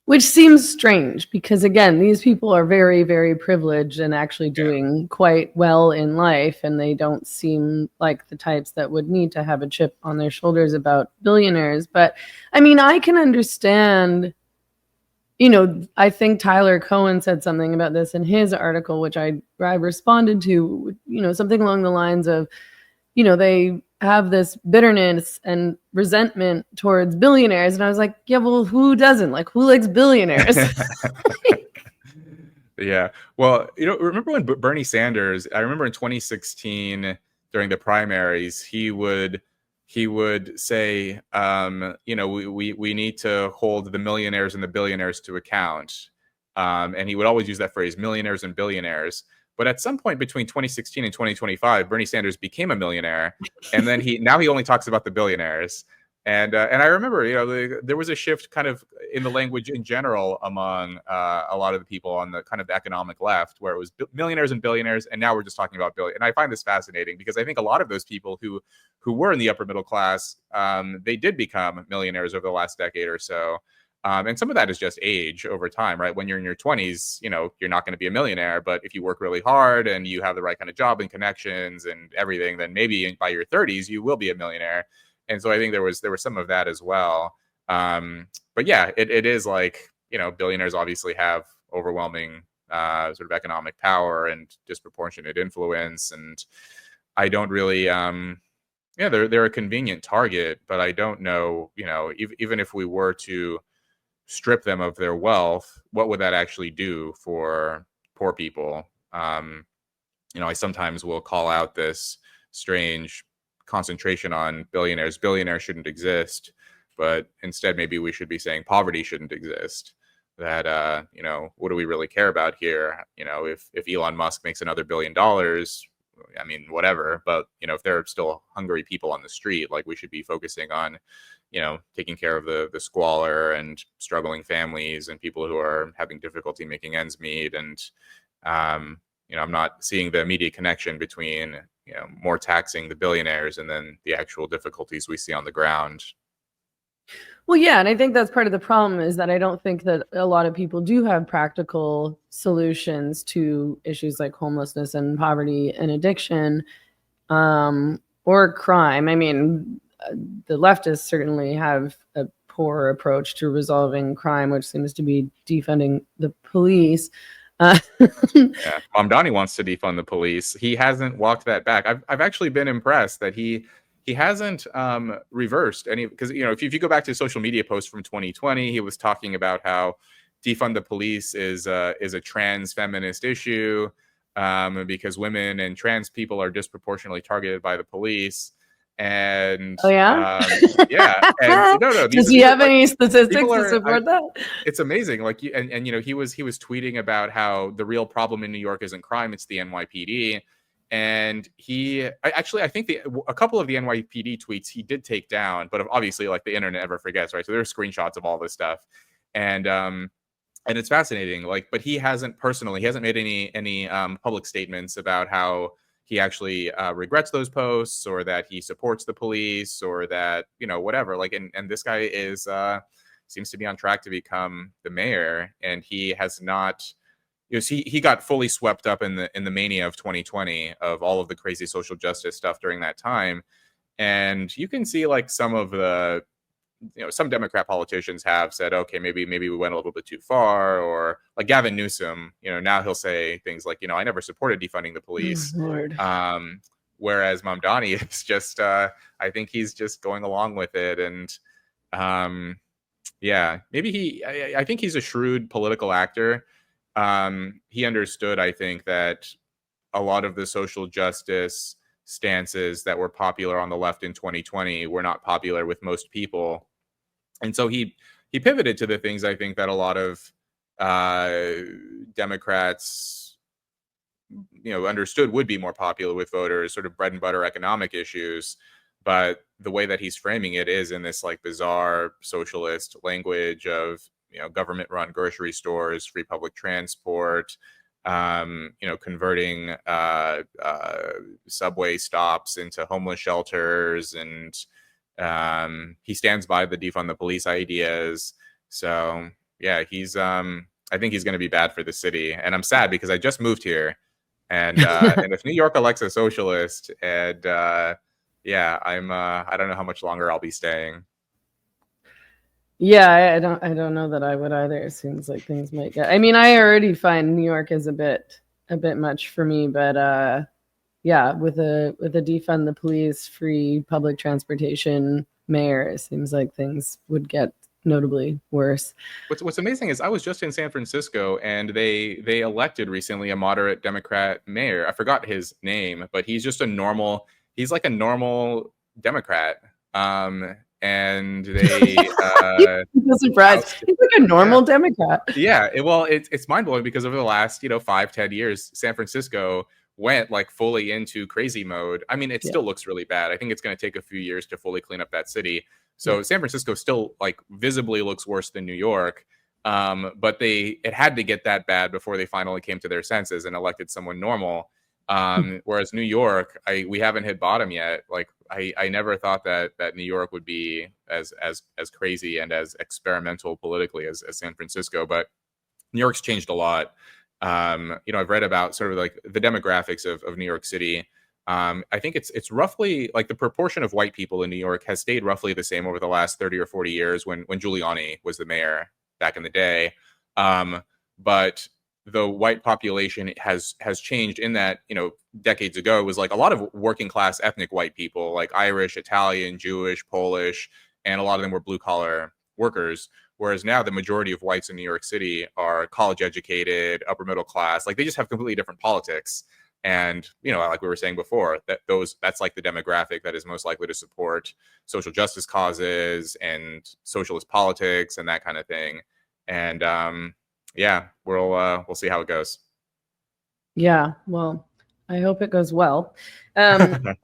Which seems strange because, again, these people are very, very privileged and actually doing quite well in life, and they don't seem like the types that would need to have a chip on their shoulders about billionaires. But I mean, I can understand. I think Tyler Cohen said something about this in his article, which I responded to, something along the lines of, they have this bitterness and resentment towards billionaires. And I was like, yeah, well, who doesn't? Like, who likes billionaires? Yeah. Well, remember when Bernie Sanders, I remember in 2016 during the primaries, he would say, we need to hold the millionaires and the billionaires to account. And he would always use that phrase, millionaires and billionaires. But at some point between 2016 and 2025, Bernie Sanders became a millionaire. And then now he only talks about the billionaires. And I remember, there was a shift kind of in the language in general among a lot of the people on the kind of the economic left, where it was millionaires and billionaires, and now we're just talking about billion. And I find this fascinating because I think a lot of those people who were in the upper middle class, they did become millionaires over the last decade or so. And some of that is just age over time, right? When you're in your 20s, you're not going to be a millionaire, but if you work really hard and you have the right kind of job and connections and everything, then maybe by your 30s you will be a millionaire. And so I think there was some of that as well. But yeah, it is like, billionaires obviously have overwhelming sort of economic power and disproportionate influence. And I don't really, they're a convenient target, but I don't know, even if we were to strip them of their wealth, what would that actually do for poor people? I sometimes will call out this strange concentration on billionaires. Billionaires shouldn't exist. but instead maybe we should be saying poverty shouldn't exist. That what do we really care about here? If Elon Musk makes another $1 billion, I mean, whatever. But if there are still hungry people on the street, like, we should be focusing on taking care of the squalor and struggling families and people who are having difficulty making ends meet. And I'm not seeing the immediate connection between more taxing the billionaires and then the actual difficulties we see on the ground. Well, yeah, and I think that's part of the problem, is that I don't think that a lot of people do have practical solutions to issues like homelessness and poverty and addiction, or crime. I mean, the leftists certainly have a poor approach to resolving crime, which seems to be defunding the police. Yeah, Mamdani wants to defund the police. He hasn't walked that back. I've actually been impressed that he hasn't reversed any, because if you go back to social media posts from 2020, he was talking about how defund the police is a trans feminist issue, because women and trans people are disproportionately targeted by the police. And yeah, and no, does he have any statistics to support that? It's amazing. Like, and he was tweeting about how the real problem in New York isn't crime, it's the NYPD. And I think a couple of the NYPD tweets he did take down, but obviously, like, the internet never forgets, right? So there are screenshots of all this stuff, and it's fascinating. Like, but he hasn't made any public statements about how he actually regrets those posts, or that he supports the police, or that whatever. Like, and this guy seems to be on track to become the mayor, and he has not. He got fully swept up in the mania of 2020 of all of the crazy social justice stuff during that time. And you can see, like, some of the some Democrat politicians have said, okay, maybe we went a little bit too far. Or like Gavin Newsom, now he'll say things like, I never supported defunding the police. Whereas Mamdani is just I think he's just going along with it. And maybe I think he's a shrewd political actor. He understood, I think, that a lot of the social justice stances that were popular on the left in 2020 were not popular with most people. And so he pivoted to the things, I think, that a lot of Democrats, understood would be more popular with voters, sort of bread and butter economic issues. But the way that he's framing it is in this, like, bizarre socialist language of, government-run grocery stores, free public transport, converting subway stops into homeless shelters, and he stands by the defund the police ideas. So yeah, I think he's going to be bad for the city, and I'm sad because I just moved here, and and if New York elects a socialist, and I don't know how much longer I'll be staying. Yeah, I don't know that I would either. It seems like things might get. I mean, I already find New York is a bit much for me, but with a defund the police, free public transportation mayor, it seems like things would get notably worse. What's amazing is I was just in San Francisco, and they elected recently a moderate Democrat mayor. I forgot his name, but he's just he's like a normal Democrat. And they surprised. He's like a normal Democrat. Yeah, it's mind-blowing, because over the last 5-10 years, San Francisco went, like, fully into crazy mode. I mean, it still looks really bad. I think it's going to take a few years to fully clean up that city. So San Francisco still, like, visibly looks worse than New York. But it had to get that bad before they finally came to their senses and elected someone normal. Whereas New York, we haven't hit bottom yet. Like, I never thought that New York would be as crazy and as experimental politically as San Francisco, but New York's changed a lot. I've read about sort of like the demographics of New York City. I think it's roughly, like, the proportion of white people in New York has stayed roughly the same over the last 30 or 40 years when Giuliani was the mayor back in the day. But the white population has changed in that, decades ago, it was like a lot of working class ethnic white people, like Irish, Italian, Jewish, Polish, and a lot of them were blue collar workers. Whereas now the majority of whites in New York City are college educated, upper middle class. Like, they just have completely different politics. And like we were saying before, that's like the demographic that is most likely to support social justice causes and socialist politics and that kind of thing. And yeah, we'll see how it goes. Yeah, well, I hope it goes well. Um,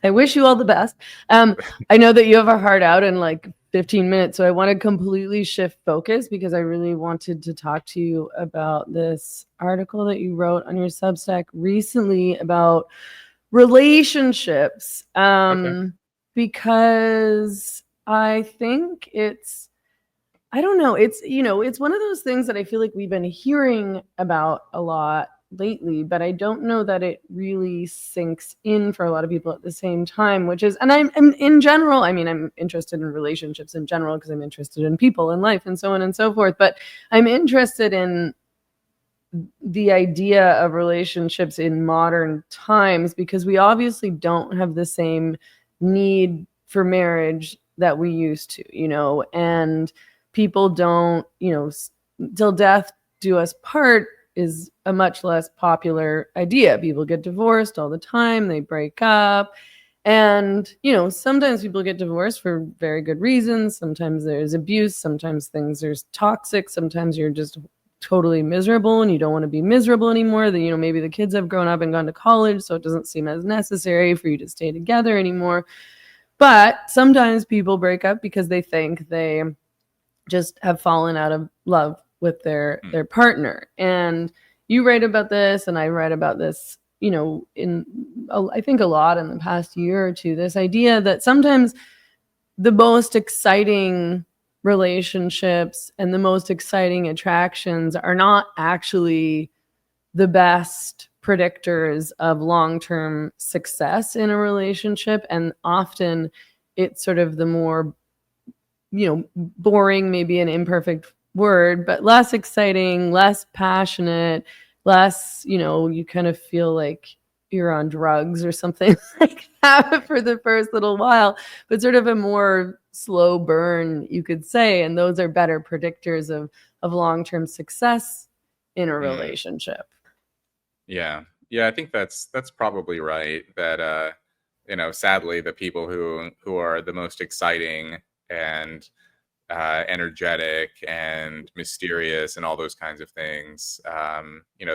I wish you all the best. I know that you have a hard out in like 15 minutes, so I want to completely shift focus because I really wanted to talk to you about this article that you wrote on your Substack recently about relationships. Okay. Because I think I don't know. It's one of those things that I feel like we've been hearing about a lot lately, but I don't know that it really sinks in for a lot of people at the same time, which is, and I'm in general, I mean, I'm interested in relationships in general because I'm interested in people and life and so on and so forth, but I'm interested in the idea of relationships in modern times because we obviously don't have the same need for marriage that we used to, and people don't, till death do us part is a much less popular idea. People get divorced all the time, they break up. And, sometimes people get divorced for very good reasons. Sometimes there's abuse. Sometimes things are toxic. Sometimes you're just totally miserable and you don't want to be miserable anymore. Then, maybe the kids have grown up and gone to college, so it doesn't seem as necessary for you to stay together anymore. But sometimes people break up because they think they just have fallen out of love with their partner. And you write about this, and I write about this, in I think a lot in the past year or two. This idea that sometimes the most exciting relationships and the most exciting attractions are not actually the best predictors of long-term success in a relationship. And often it's sort of the more, boring, maybe an imperfect word, but less exciting, less passionate, less, you kind of feel like you're on drugs or something like that for the first little while, but sort of a more slow burn, you could say. And those are better predictors of long-term success in a Mm. relationship. Yeah, I think that's probably right. That sadly, the people who are the most exciting and energetic and mysterious and all those kinds of things,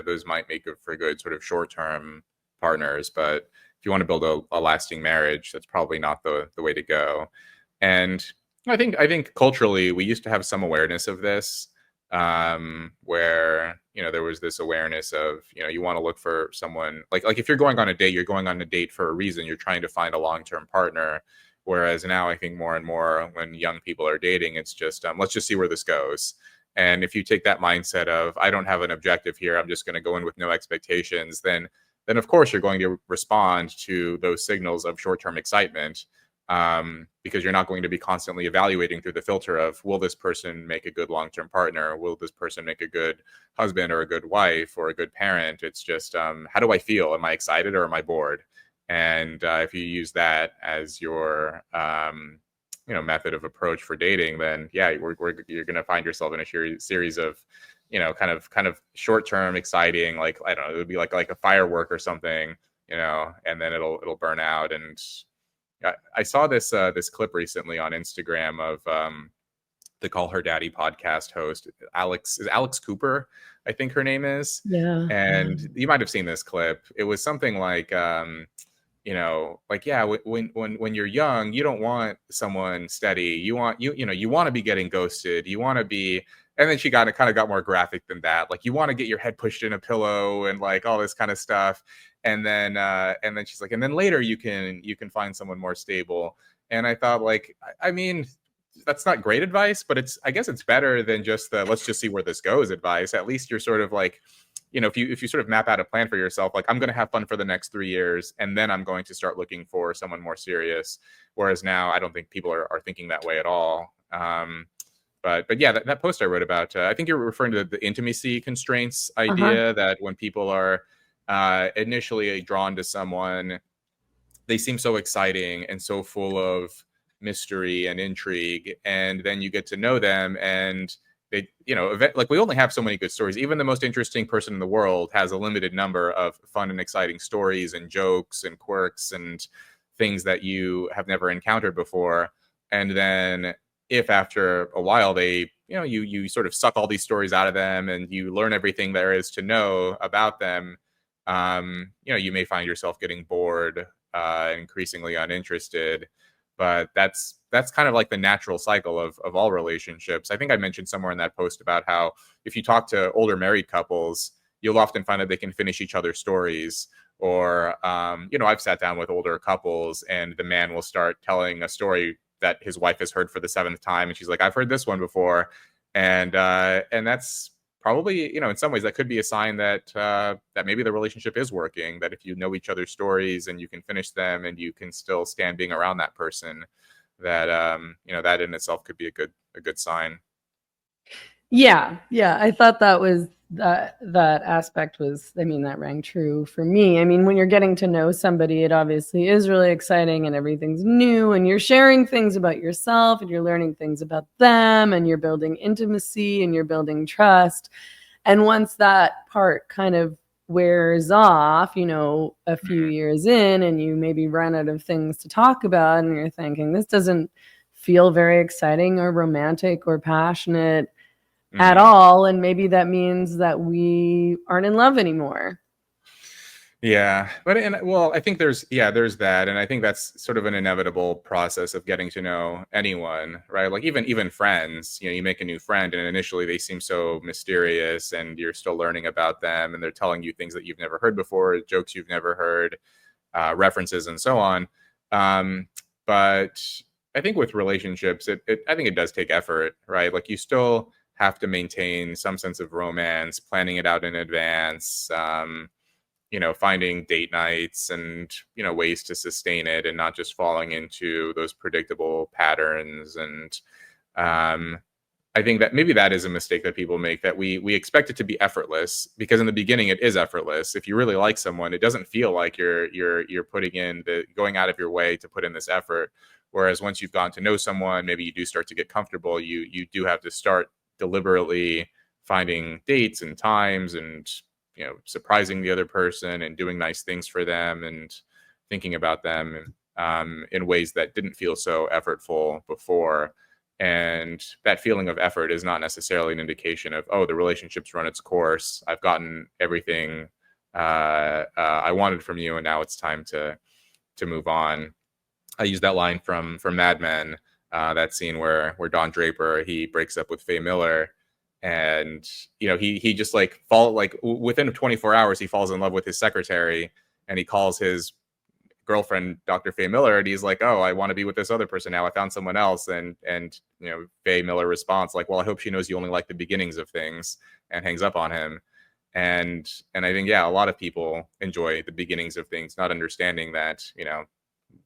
those might make it for good sort of short-term partners. But if you want to build a lasting marriage, that's probably not the way to go. And I think culturally we used to have some awareness of this, where there was this awareness of you want to look for someone like if you're going on a date, you're going on a date for a reason. You're trying to find a long-term partner. Whereas now I think more and more when young people are dating, it's just let's just see where this goes. And if you take that mindset of I don't have an objective here, I'm just going to go in with no expectations, then of course you're going to respond to those signals of short-term excitement, because you're not going to be constantly evaluating through the filter of will this person make a good long-term partner, will this person make a good husband or a good wife or a good parent. It's just how do I feel? Am I excited or am I bored? And if you use that as your method of approach for dating, then yeah, you're going to find yourself in a series of kind of short-term exciting, like I don't know, it would be like a firework or something, and then it'll burn out. And I saw this clip recently on Instagram of the Call Her Daddy podcast host, Alex Cooper, I think her name is. Yeah. And you might have seen this clip. It was something like like yeah, when you're young, you don't want someone steady. You want you want to be getting ghosted. You want to be, and then she kind of got more graphic than that. Like you want to get your head pushed in a pillow and like all this kind of stuff. And then she's like, and then later you can find someone more stable. And I thought, like, I mean, that's not great advice, but I guess it's better than just the let's just see where this goes advice. At least you're sort of like, if you sort of map out a plan for yourself, like I'm going to have fun for the next 3 years, and then I'm going to start looking for someone more serious. Whereas now, I don't think people are thinking that way at all. But yeah, that post I wrote about, I think you're referring to the intimacy constraints Uh-huh. idea, that when people are initially drawn to someone, they seem so exciting and so full of mystery and intrigue, and then you get to know them, and like we only have so many good stories. Even the most interesting person in the world has a limited number of fun and exciting stories and jokes and quirks and things that you have never encountered before. And then if after a while they, you sort of suck all these stories out of them and you learn everything there is to know about them, you may find yourself getting bored, increasingly uninterested. But that's kind of like the natural cycle of all relationships. I think I mentioned somewhere in that post about how if you talk to older married couples, you'll often find that they can finish each other's stories. Or, I've sat down with older couples and the man will start telling a story that his wife has heard for the seventh time. And she's like, I've heard this one before. And that's probably, in some ways that could be a sign that that maybe the relationship is working, that if you know each other's stories and you can finish them and you can still stand being around that person, that that in itself could be a good sign. Yeah, I thought that aspect was, that rang true for me. When you're getting to know somebody, it obviously is really exciting and everything's new and you're sharing things about yourself and you're learning things about them and you're building intimacy and you're building trust. And once that part kind of wears off, a few years in, and you maybe run out of things to talk about and you're thinking, this doesn't feel very exciting or romantic or passionate at all, and maybe that means that we aren't in love anymore. Yeah, but I think there's that, and I think that's sort of an inevitable process of getting to know anyone, right? Like even friends, you make a new friend, and initially they seem so mysterious, and you're still learning about them, and they're telling you things that you've never heard before, jokes you've never heard, references, and so on. But I think with relationships, I think it does take effort, right? Like you still have to maintain some sense of romance, planning it out in advance. Finding date nights and, ways to sustain it and not just falling into those predictable patterns. And I think that maybe that is a mistake that people make, that we expect it to be effortless, because in the beginning it is effortless. If you really like someone, it doesn't feel like you're putting in going out of your way to put in this effort. Whereas once you've gotten to know someone, maybe you do start to get comfortable. You do have to start deliberately finding dates and times and surprising the other person and doing nice things for them and thinking about them in ways that didn't feel so effortful before. And that feeling of effort is not necessarily an indication of, oh, the relationship's run its course, I've gotten everything I wanted from you, and now it's time to move on. I use that line from Mad Men, that scene where Don Draper, he breaks up with Faye Miller, and he just within 24 hours he falls in love with his secretary, and he calls his girlfriend Dr. Faye Miller, and he's like, oh, I want to be with this other person now, I found someone else. And Faye Miller responds like, well, I hope she knows you only like the beginnings of things, and hangs up on him. And I think, a lot of people enjoy the beginnings of things, not understanding that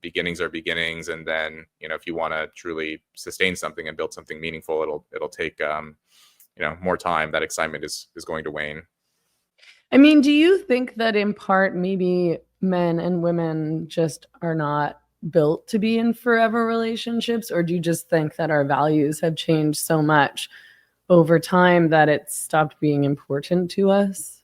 beginnings are beginnings, and then if you want to truly sustain something and build something meaningful, it'll take more time. That excitement is going to wane. Do you think that in part maybe men and women just are not built to be in forever relationships, or do you just think that our values have changed so much over time that it's stopped being important to us?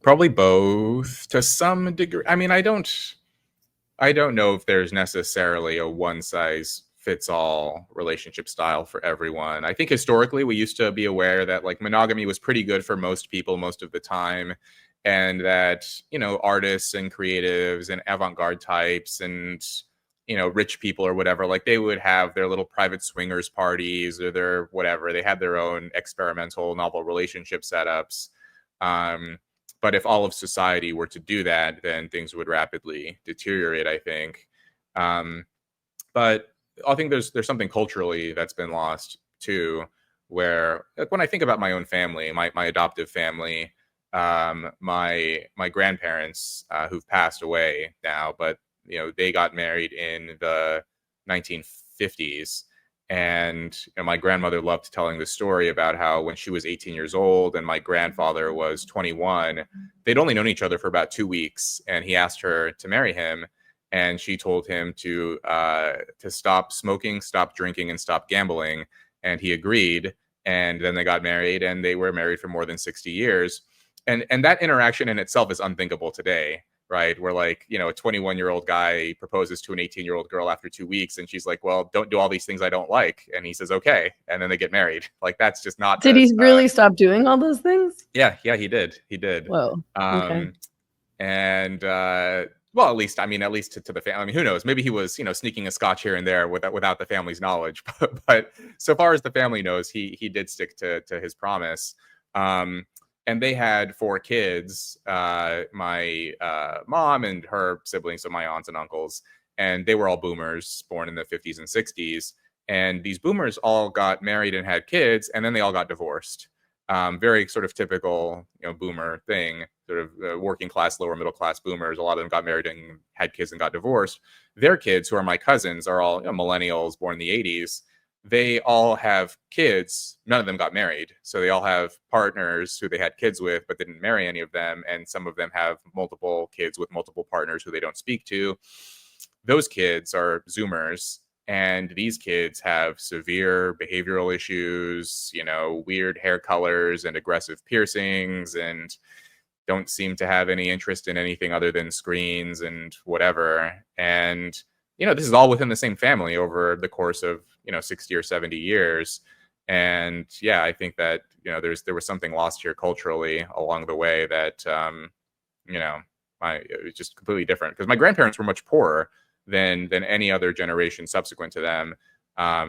Probably both to some degree. I don't know if there's necessarily a one size fits all relationship style for everyone. I think historically we used to be aware that like monogamy was pretty good for most people most of the time, and that artists and creatives and avant-garde types and rich people or whatever, like they would have their little private swingers parties or their whatever, they had their own experimental novel relationship setups. But if all of society were to do that, then things would rapidly deteriorate, I think. But I think there's something culturally that's been lost too, where like when I think about my own family, my adoptive family, my grandparents, who've passed away now, but they got married in the 1950s. And my grandmother loved telling the story about how when she was 18 years old and my grandfather was 21, they'd only known each other for about 2 weeks, and he asked her to marry him, and she told him to stop smoking, stop drinking, and stop gambling. and he agreed. And then they got married, and they were married for more than 60 years. And that interaction in itself is unthinkable today, right? Where, like, you know, a 21-year-old guy proposes to an 18-year-old girl after 2 weeks, and she's like, well, don't do all these things I don't like. And he says, okay. And then they get married. Like, that's just not Did he really stop doing all those things? Yeah, he did. He did. Whoa. Okay. And well, at least, I mean, at least to the family. I mean, who knows? Maybe he was, you know, sneaking a scotch here and there without the family's knowledge. But so far as the family knows, he did stick to his promise. And they had 4 kids. My mom and her siblings, so my aunts and uncles, and they were all boomers, born in the 50s and 60s. And these boomers all got married and had kids, and then they all got divorced. Very sort of typical, you know, boomer thing, sort of working class, lower middle class boomers. A lot of them got married and had kids and got divorced. Their kids, who are my cousins, are all, you know, millennials born in the 80s. They all have kids. None of them got married. So they all have partners who they had kids with, but didn't marry any of them. And some of them have multiple kids with multiple partners who they don't speak to. Those kids are Zoomers. And these kids have severe behavioral issues, you know, weird hair colors and aggressive piercings, and don't seem to have any interest in anything other than screens and whatever. And, you know, this is all within the same family over the course of, you know, 60 or 70 years. And yeah, I think that, you know, there was something lost here culturally along the way that, you know, it was just completely different, because my grandparents were much poorer than any other generation subsequent to them.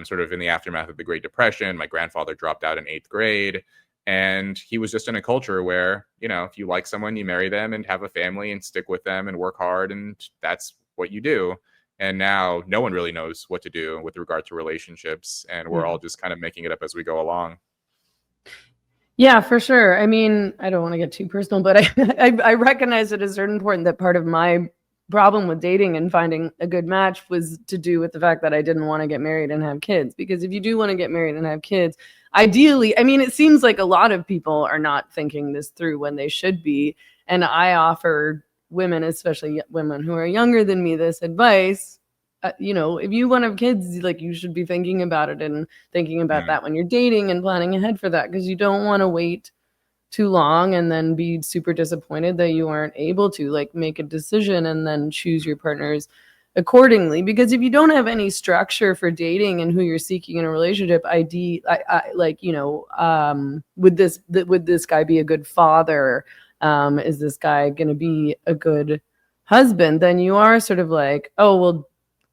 Sort of in the aftermath of the Great Depression, my grandfather dropped out in 8th grade, and he was just in a culture where, you know, if you like someone, you marry them and have a family and stick with them and work hard, and that's what you do. And now no one really knows what to do with regard to relationships, and we're all just kind of making it up as we go along. Yeah, for sure. I mean, I don't want to get too personal, but I recognize it as certain important that part of my problem with dating and finding a good match was to do with the fact that I didn't want to get married and have kids. Because if you do want to get married and have kids, ideally, I mean, it seems like a lot of people are not thinking this through when they should be. And I offer women, especially women who are younger than me, this advice. You know, if you want to have kids, like, you should be thinking about it and thinking about that when you're dating and planning ahead for that, because you don't want to wait too long and then be super disappointed that you aren't able to, like, make a decision and then choose your partners accordingly. Because if you don't have any structure for dating and who you're seeking in a relationship, like, you know, would this guy be a good father? Is this guy going to be a good husband? Then you are sort of like, oh, well,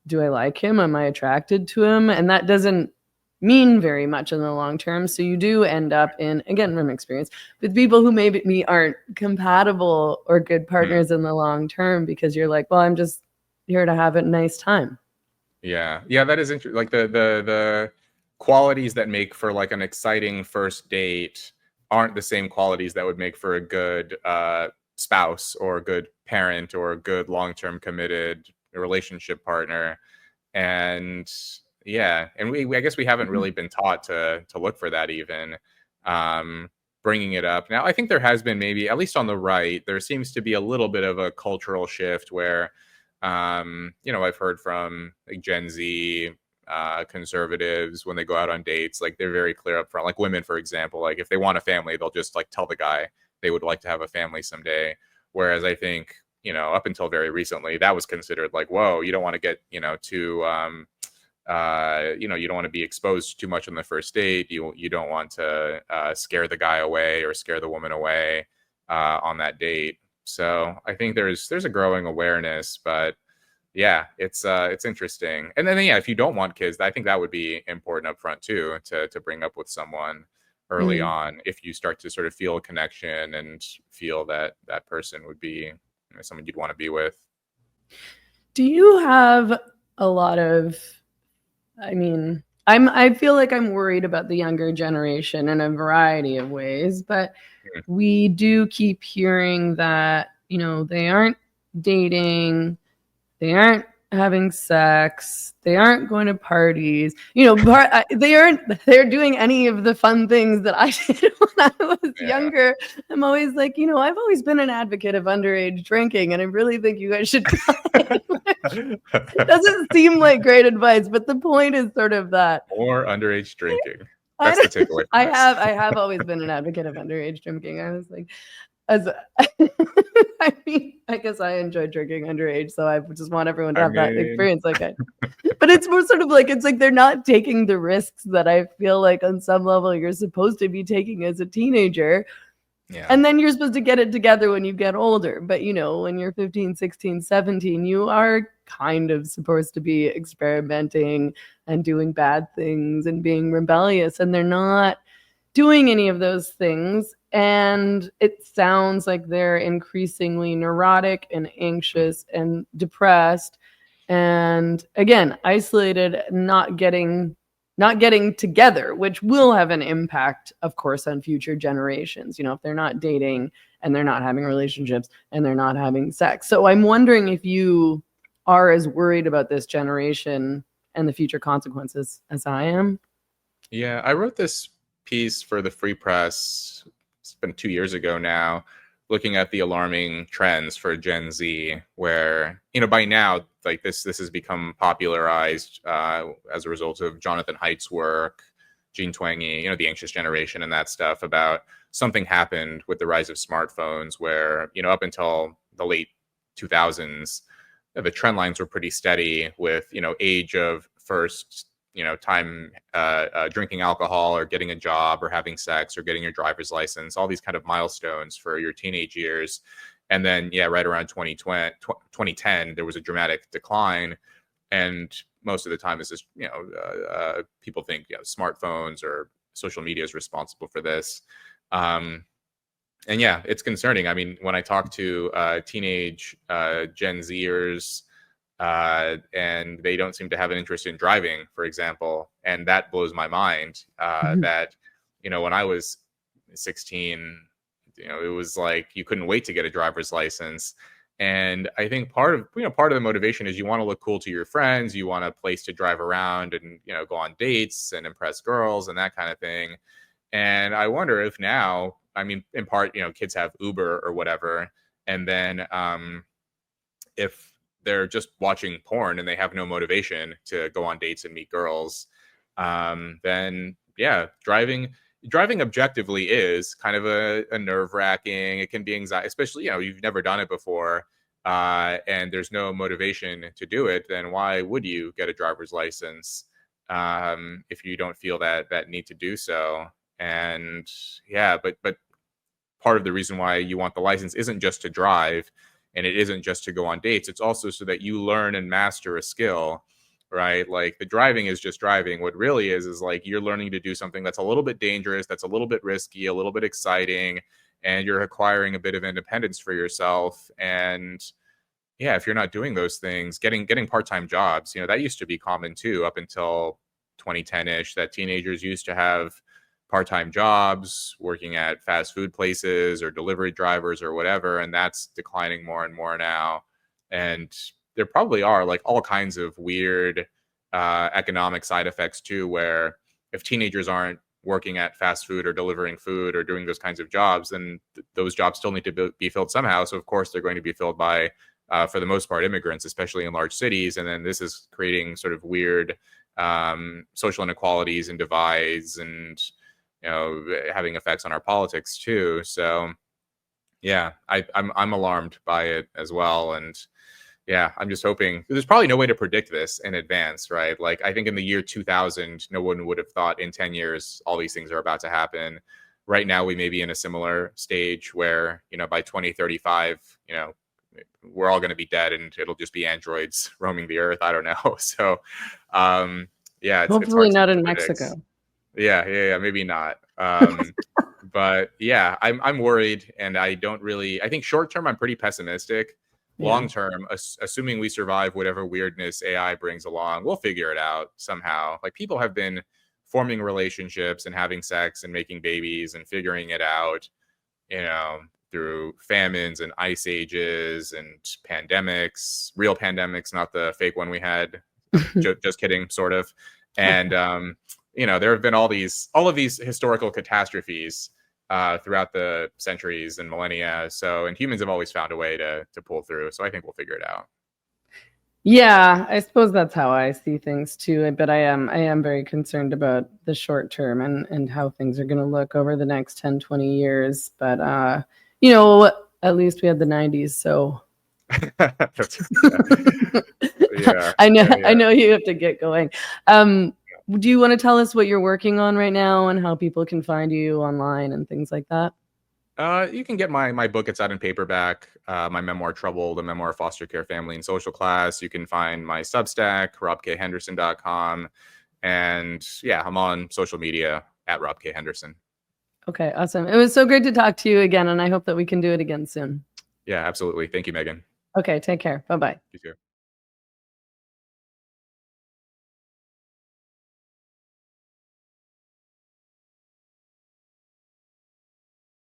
do I like him? Am I attracted to him? And that doesn't mean very much in the long term. So you do end up in, again, from experience, with people who maybe aren't compatible or good partners in the long term, because you're like, well, I'm just here to have a nice time. Yeah, that is interesting. Like the qualities that make for like an exciting first date aren't the same qualities that would make for a good spouse or a good parent or a good long-term committed relationship partner. And yeah, and I guess we haven't really been taught to look for that even. Bringing it up now, I think there has been, maybe at least on the right, there seems to be a little bit of a cultural shift where, you know, I've heard from like Gen Z conservatives, when they go out on dates, like, they're very clear up front. Like women, for example, like if they want a family, they'll just like tell the guy they would like to have a family someday. Whereas I think, you know, up until very recently, that was considered like, whoa, you don't want to get, you know, too you know, you don't want to be exposed too much on the first date. You don't want to scare the guy away or scare the woman away on that date. So I think there's a growing awareness, but yeah, it's interesting. And then yeah, if you don't want kids, I think that would be important up front too, to bring up with someone early on, if you start to sort of feel a connection and feel that that person would be, you know, someone you'd want to be with. Do you have a lot of, I mean, I feel like I'm worried about the younger generation in a variety of ways, but we do keep hearing that, you know, they aren't dating, they aren't having sex. They aren't going to parties. They're doing any of the fun things that I did when I was Yeah. younger. I'm always like, I've always been an advocate of underage drinking, and I really think you guys should try it. It doesn't seem like great advice, but the point is sort of that. More underage drinking. I That's the don't, takeaway I from this. have I have always been an advocate of underage drinking. I was like, as I mean, I guess I enjoy drinking underage, so I just want everyone to I have that mean, experience like I. But it's more sort of like it's like they're not taking the risks that I feel like on some level you're supposed to be taking as a teenager. yeah. And then you're supposed to get it together when you get older. But when you're 15, 16, 17, you are kind of supposed to be experimenting and doing bad things and being rebellious. And they're not doing any of those things. And it sounds like they're increasingly neurotic and anxious and depressed. And again, isolated, not getting together, which will have an impact, of course, on future generations. If they're not dating and they're not having relationships and they're not having sex. So I'm wondering if you are as worried about this generation and the future consequences as I am. Yeah, I wrote this piece for the Free Press. It's been 2 years ago now, looking at the alarming trends for Gen Z, where by now, like this has become popularized as a result of Jonathan Haidt's work, Jean Twenge, the Anxious Generation, and that stuff about something happened with the rise of smartphones, where up until the late 2000s, the trend lines were pretty steady with age of first time drinking alcohol or getting a job or having sex or getting your driver's license, all these kind of milestones for your teenage years. And then, yeah, right around 2010, there was a dramatic decline. And most of the time, it's just, people think smartphones or social media is responsible for this. And yeah, it's concerning. I mean, when I talk to teenage Gen Zers, and they don't seem to have an interest in driving, for example. And that blows my mind that, when I was 16, it was like you couldn't wait to get a driver's license. And I think part of the motivation is you want to look cool to your friends, you want a place to drive around and go on dates and impress girls and that kind of thing. And I wonder if now, I mean, in part, kids have Uber or whatever, and then if they're just watching porn and they have no motivation to go on dates and meet girls, then yeah, driving objectively is kind of a nerve-wracking. It can be anxiety, especially you've never done it before, and there's no motivation to do it. Then why would you get a driver's license if you don't feel that need to do so? And yeah, but part of the reason why you want the license isn't just to drive, and it isn't just to go on dates. It's also so that you learn and master a skill, right? Like the driving is just driving. What really is like you're learning to do something that's a little bit dangerous, that's a little bit risky, a little bit exciting, and you're acquiring a bit of independence for yourself. And yeah, if you're not doing those things, getting part-time jobs, that used to be common too, up until 2010-ish, that teenagers used to have part-time jobs working at fast food places or delivery drivers or whatever, and that's declining more and more now. And there probably are like all kinds of weird economic side effects too, where if teenagers aren't working at fast food or delivering food or doing those kinds of jobs, then those jobs still need to be filled somehow. So of course they're going to be filled by for the most part immigrants, especially in large cities. And then this is creating sort of weird social inequalities and divides, and having effects on our politics too. So yeah, I'm alarmed by it as well. And yeah, I'm just hoping there's probably no way to predict this in advance, right? Like I think in the year 2000, no one would have thought in 10 years all these things are about to happen. Right now, we may be in a similar stage where by 2035, we're all going to be dead and it'll just be androids roaming the earth. I don't know. So yeah, it's Hopefully hard not to in predict. Mexico. Yeah, maybe not. But yeah, I'm worried, and I don't really. I think short term, I'm pretty pessimistic. Yeah. Long term, assuming we survive whatever weirdness AI brings along, we'll figure it out somehow. Like people have been forming relationships and having sex and making babies and figuring it out, through famines and ice ages and pandemics, real pandemics, not the fake one we had. Just kidding, sort of. And there have been all of these historical catastrophes throughout the centuries and millennia. And humans have always found a way to pull through. So I think we'll figure it out. Yeah, I suppose that's how I see things too. But I am very concerned about the short term and how things are going to look over the next 10, 20 years. But at least we had the 90s, so Yeah. I know you have to get going. Do you want to tell us what you're working on right now and how people can find you online and things like that? You can get my book. It's out in paperback. My memoir, Trouble, the memoir of foster care, family, and social class. You can find my Substack, robkhenderson.com. And yeah, I'm on social media at Rob K. Henderson. Okay, awesome. It was so great to talk to you again, and I hope that we can do it again soon. Yeah, absolutely. Thank you, Megan. Okay, take care. Bye-bye. You too.